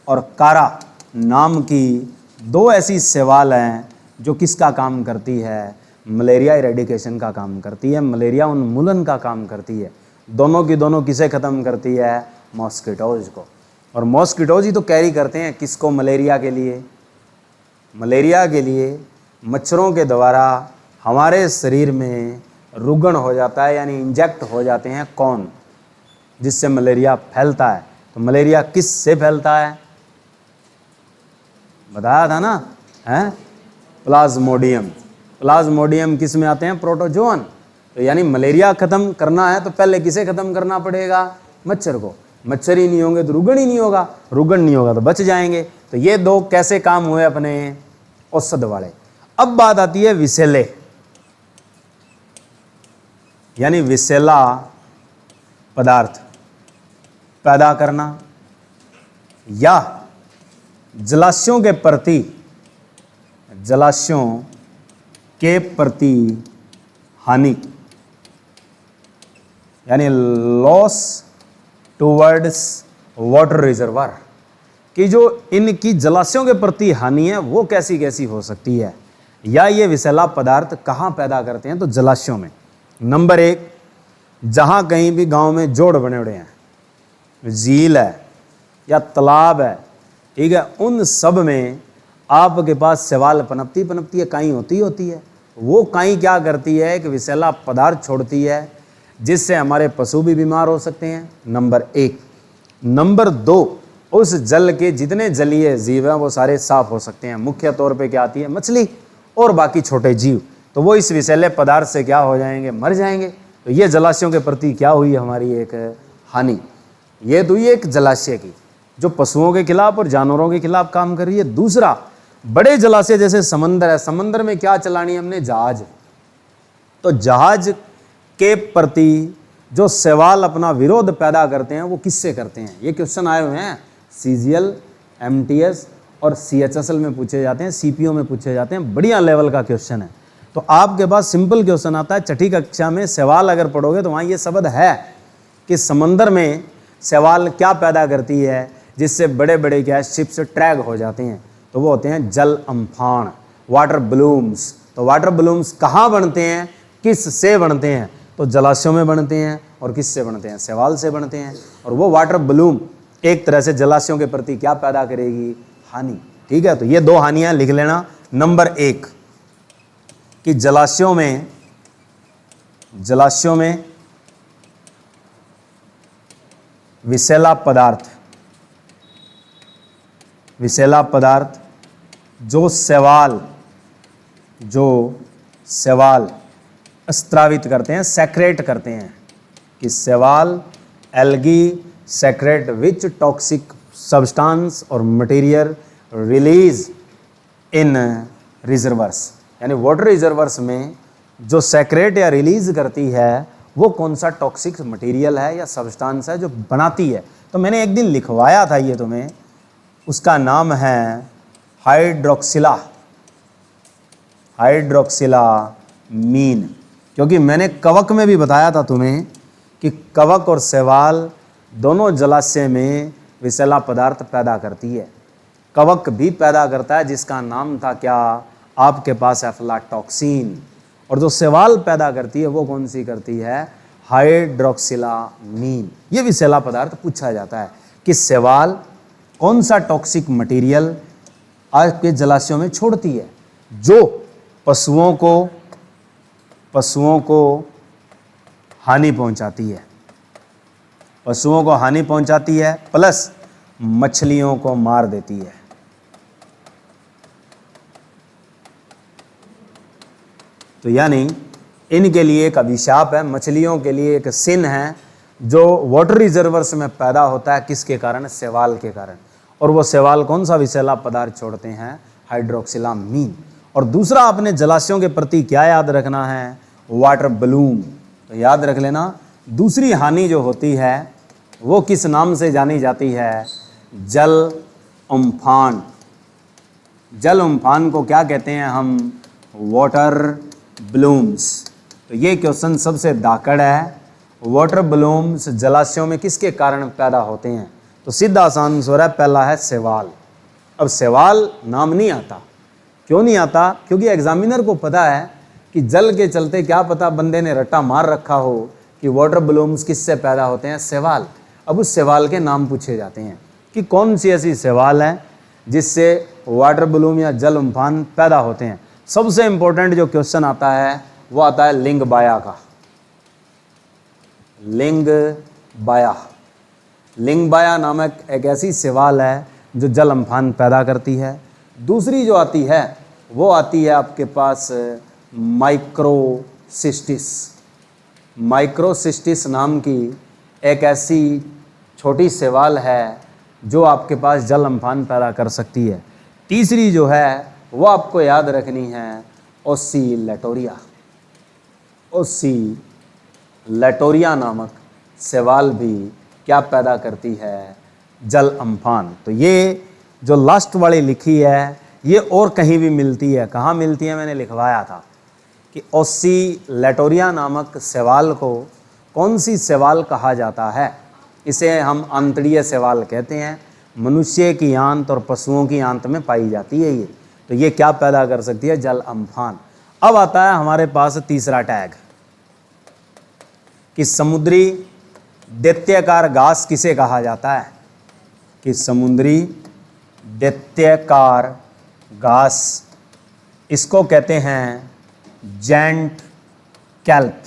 और कारा नाम की दो ऐसी सेवाल हैं जो किसका काम करती है, मलेरिया इरेडिकेशन का काम करती है, मलेरिया उन्मूलन का काम करती है। दोनों की दोनों किसे ख़त्म करती है, मॉस्किटोज को। और मॉस्किटोज ही तो कैरी करते हैं किसको, मलेरिया के लिए। मलेरिया के लिए मच्छरों के द्वारा हमारे शरीर में रुगण हो जाता है, यानी इंजेक्ट हो जाते हैं कौन, जिससे मलेरिया फैलता है। तो मलेरिया किस से फैलता है, बताया था ना, है प्लाज्मोडियम। प्लाज्मोडियम किस में आते हैं, प्रोटोजोअन। तो यानी मलेरिया खत्म करना है तो पहले किसे खत्म करना पड़ेगा, मच्छर को। मच्छर ही नहीं होंगे तो रुगण ही नहीं होगा, रुगण नहीं होगा तो बच जाएंगे। तो ये दो कैसे काम हुए अपने, औषध वाले। अब बात आती है विषैले, यानी विषैला पदार्थ पैदा करना या जलाशयों के प्रति, जलाशयों के प्रति हानि, यानी लॉस टूवर्ड्स वाटर रिजर्वर, कि जो इनकी जलाशयों के प्रति हानि है वो कैसी कैसी हो सकती है। या ये विषैला पदार्थ कहाँ पैदा करते हैं, तो जलाशयों में। नंबर 1, जहाँ कहीं भी गांव में जोड़ बने हुए हैं, झील है या तालाब है, ठीक है, उन सब में आपके पास शैवाल पनपती है, काई होती है। वो काई क्या करती है, एक विषैला पदार्थ छोड़ती है जिससे हमारे पशु भी बीमार हो सकते हैं, नंबर 1। नंबर 2, उस जल के जितने जलीय जीव हैं वो सारे साफ हो सकते हैं। मुख्य तौर पे क्या आती है, मछली और बाकी छोटे जीव, तो वो इस विषैले पदार्थ से क्या हो जाएंगे, मर जाएंगे। तो ये जलाशयों के प्रति क्या हुई हमारी एक हानि। ये तो ये एक जलाशय की जो पशुओं के खिलाफ और जानवरों के खिलाफ काम कर रही है। दूसरा, बड़े जलाशय जैसे समंदर है, समंदर में क्या चलानी है हमने, जहाज। तो जहाज के प्रति जो शैवाल अपना विरोध पैदा करते हैं वो किससे करते हैं, ये क्वेश्चन आए हुए हैं। CGL, MTS और CHSL में पूछे जाते हैं, CPO में पूछे जाते हैं, बढ़िया लेवल का क्वेश्चन है। तो आपके पास सिंपल क्वेश्चन आता है छठी कक्षा में, शैवाल अगर पढ़ोगे तो वहाँ ये शब्द है कि समंदर में शैवाल क्या पैदा करती है जिससे बड़े बड़े क्या शिप्स ट्रैग हो जाते हैं, तो वो होते हैं जल अम्फान, वाटर ब्लूम्स। तो वाटर ब्लूम्स कहाँ बनते हैं, किस से बनते हैं, तो जलाशयों में बनते हैं। और किस से बनते हैं, शैवाल से बनते हैं। और वो वाटर ब्लूम एक तरह से जलाशयों के प्रति क्या पैदा करेगी, हानि। ठीक है, तो ये दो हानियां लिख लेना। नंबर 1 कि जलाशयों में विषैला पदार्थ जो शैवाल स्त्रावित करते हैं, सेक्रेट करते हैं, कि शैवाल एल्गी सेक्रेट विच टॉक्सिक सब्सटेंस और मटेरियल रिलीज इन रिजर्वर्स, यानी वाटर रिजर्वर्स में जो सेक्रेट या रिलीज करती है वो कौन सा टॉक्सिक मटेरियल है या सब्सटेंस है जो बनाती है। तो मैंने एक दिन लिखवाया था ये तुम्हें, उसका नाम है हाइड्रोक्सिलामीन। क्योंकि मैंने कवक में भी बताया था तुम्हें कि कवक और शैवाल दोनों जलाशय में विषैला पदार्थ पैदा करती है। कवक भी पैदा करता है जिसका नाम था क्या, आपके पास एफ्लाटॉक्सिन। और जो शैवाल पैदा करती है वो कौन सी करती है, हाइड्रोक्सिलामीन। ये विषैला पदार्थ पूछा जाता है कि शैवाल कौन सा टॉक्सिक मटेरियल आपके जलाशयों में छोड़ती है जो पशुओं को हानि पहुंचाती है, पशुओं को हानि पहुंचाती है प्लस मछलियों को मार देती है। तो यानी इनके लिए एक अभिशाप है, मछलियों के लिए एक सिन है जो वाटर रिजर्वर्स में पैदा होता है। किसके कारण, शैवाल के कारण। और वो शैवाल कौन सा विषैला पदार्थ छोड़ते हैं, हाइड्रोक्सिलामीन। और दूसरा अपने जलाशयों के प्रति क्या याद रखना है, वाटर ब्लूम। तो याद रख लेना, दूसरी हानि जो होती है वो किस नाम से जानी जाती है, जल उम्फान। जल उम्फान को क्या कहते हैं हम, वाटर ब्लूम्स। तो ये क्वेश्चन सबसे दाकड़ है। वाटर ब्लूम्स जलाशयों में किसके कारण पैदा होते हैं, तो सीधा आसान आंसर है पहला है शैवाल। अब शैवाल नाम नहीं आता। क्यों नहीं आता? क्योंकि एग्जामिनर को पता है कि जल के चलते क्या पता बंदे ने रट्टा मार रखा हो कि वाटर ब्लूम्स किससे पैदा होते हैं? शैवाल। अब उस शैवाल के नाम पूछे जाते हैं कि कौन सी ऐसी शैवाल है जिससे वाटर ब्लूम या जल उम्फान पैदा होते हैं। सबसे इंपॉर्टेंट जो क्वेश्चन आता है वो आता है लिंग बाया का। लिंग बाया, लिंग बाया नामक एक ऐसी शैवाल है जो जल अम्फान पैदा करती है। दूसरी जो आती है वो आती है आपके पास माइक्रोसिस्टिस। माइक्रोसिस्टिस नाम की एक ऐसी छोटी शैवाल है जो आपके पास जल अम्फान पैदा कर सकती है। तीसरी जो है वो आपको याद रखनी है ओसिलेटोरिया। ओसिलेटोरिया नामक शैवाल भी क्या पैदा करती है? जल अम्फान। तो ये जो लास्ट वाली लिखी है ये और कहीं भी मिलती है। कहाँ मिलती है? मैंने लिखवाया था कि ओसिलेटोरिया नामक शैवाल को कौन सी शैवाल कहा जाता है? इसे हम आंतड़ीय शैवाल कहते हैं। मनुष्य की आंत और पशुओं की आंत में पाई जाती है ये। तो ये क्या पैदा कर सकती है? जल अम्फान। अब आता है हमारे पास तीसरा टैग कि समुद्री दैत्याकार घास किसे कहा जाता है? कि समुद्री दैत्याकार घास, इसको कहते हैं जैंट कैल्प।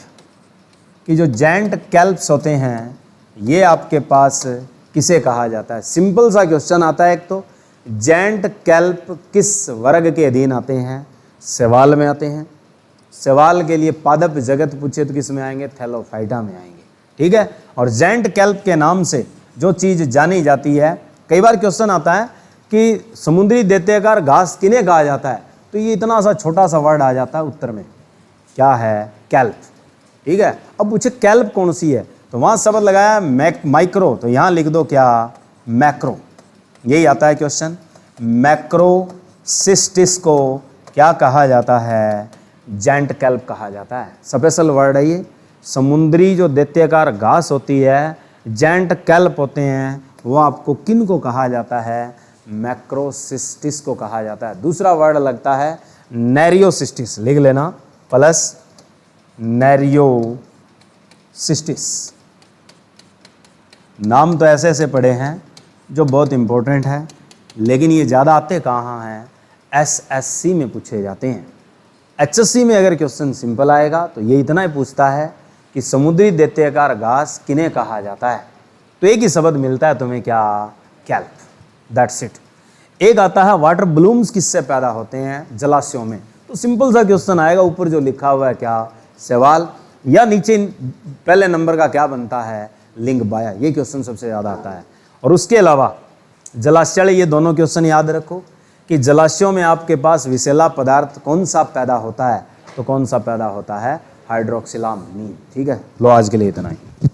कि जो जैंट कैल्प्स होते हैं ये आपके पास किसे कहा जाता है? सिंपल सा क्वेश्चन आता है एक तो, जैंट कैल्प किस वर्ग के अधीन आते हैं? शैवाल में आते हैं। शैवाल के लिए पादप जगत पूछे तो किस में आएंगे? थैलोफाइटा में आएंगे। ठीक है। और जैंट कैल्प के नाम से जो चीज़ जानी जाती है, कई बार क्वेश्चन आता है कि समुद्री दैत्याकार घास किन्हें कहा जाता है, तो ये इतना सा छोटा सा वर्ड आ जाता है उत्तर में, क्या है? कैल्प। ठीक है। अब पूछे कैल्प कौन सी है, तो वहाँ शब्द लगाया माइक्रो, तो यहाँ लिख दो क्या? मैक्रो। यही आता है क्वेश्चन। मैक्रोसिस्टिस को क्या कहा जाता है? जैंट कैल्प कहा जाता है। स्पेशल वर्ड है ये। समुद्री जो दैत्याकार घास होती है, जैंट कैल्प होते हैं, वो आपको किन को कहा जाता है? मैक्रोसिस्टिस को कहा जाता है। दूसरा वर्ड लगता है नैरियोसिस्टिस, लिख लेना प्लस नैरियोसिस्टिस। नाम तो ऐसे ऐसे पड़े हैं जो बहुत इंपॉर्टेंट है, लेकिन ये ज़्यादा आते कहाँ हैं? एसएससी में पूछे जाते हैं। एचएससी में अगर क्वेश्चन सिंपल आएगा तो ये इतना ही पूछता है कि समुद्री दैत्याकार घास किन्हें कहा जाता है, तो एक ही शब्द मिलता है तुम्हें, क्या? कैल्प। That's it. एक आता है वाटर ब्लूम्स किससे पैदा होते हैं? जलाशयों में। तो सिंपल सा क्वेश्चन आएगा, ऊपर जो लिखा हुआ है क्या? शैवाल, या नीचे पहले नंबर का क्या बनता है? लिंग बाया। ये क्वेश्चन सबसे ज़्यादा आता है। और उसके अलावा जलाशय, ये दोनों क्वेश्चन याद रखो कि जलाशयों में आपके पास विषैला पदार्थ कौन सा पैदा होता है? तो कौन सा पैदा होता है? हाइड्रोक्सिलामीन। ठीक है। लो आज के लिए इतना ही।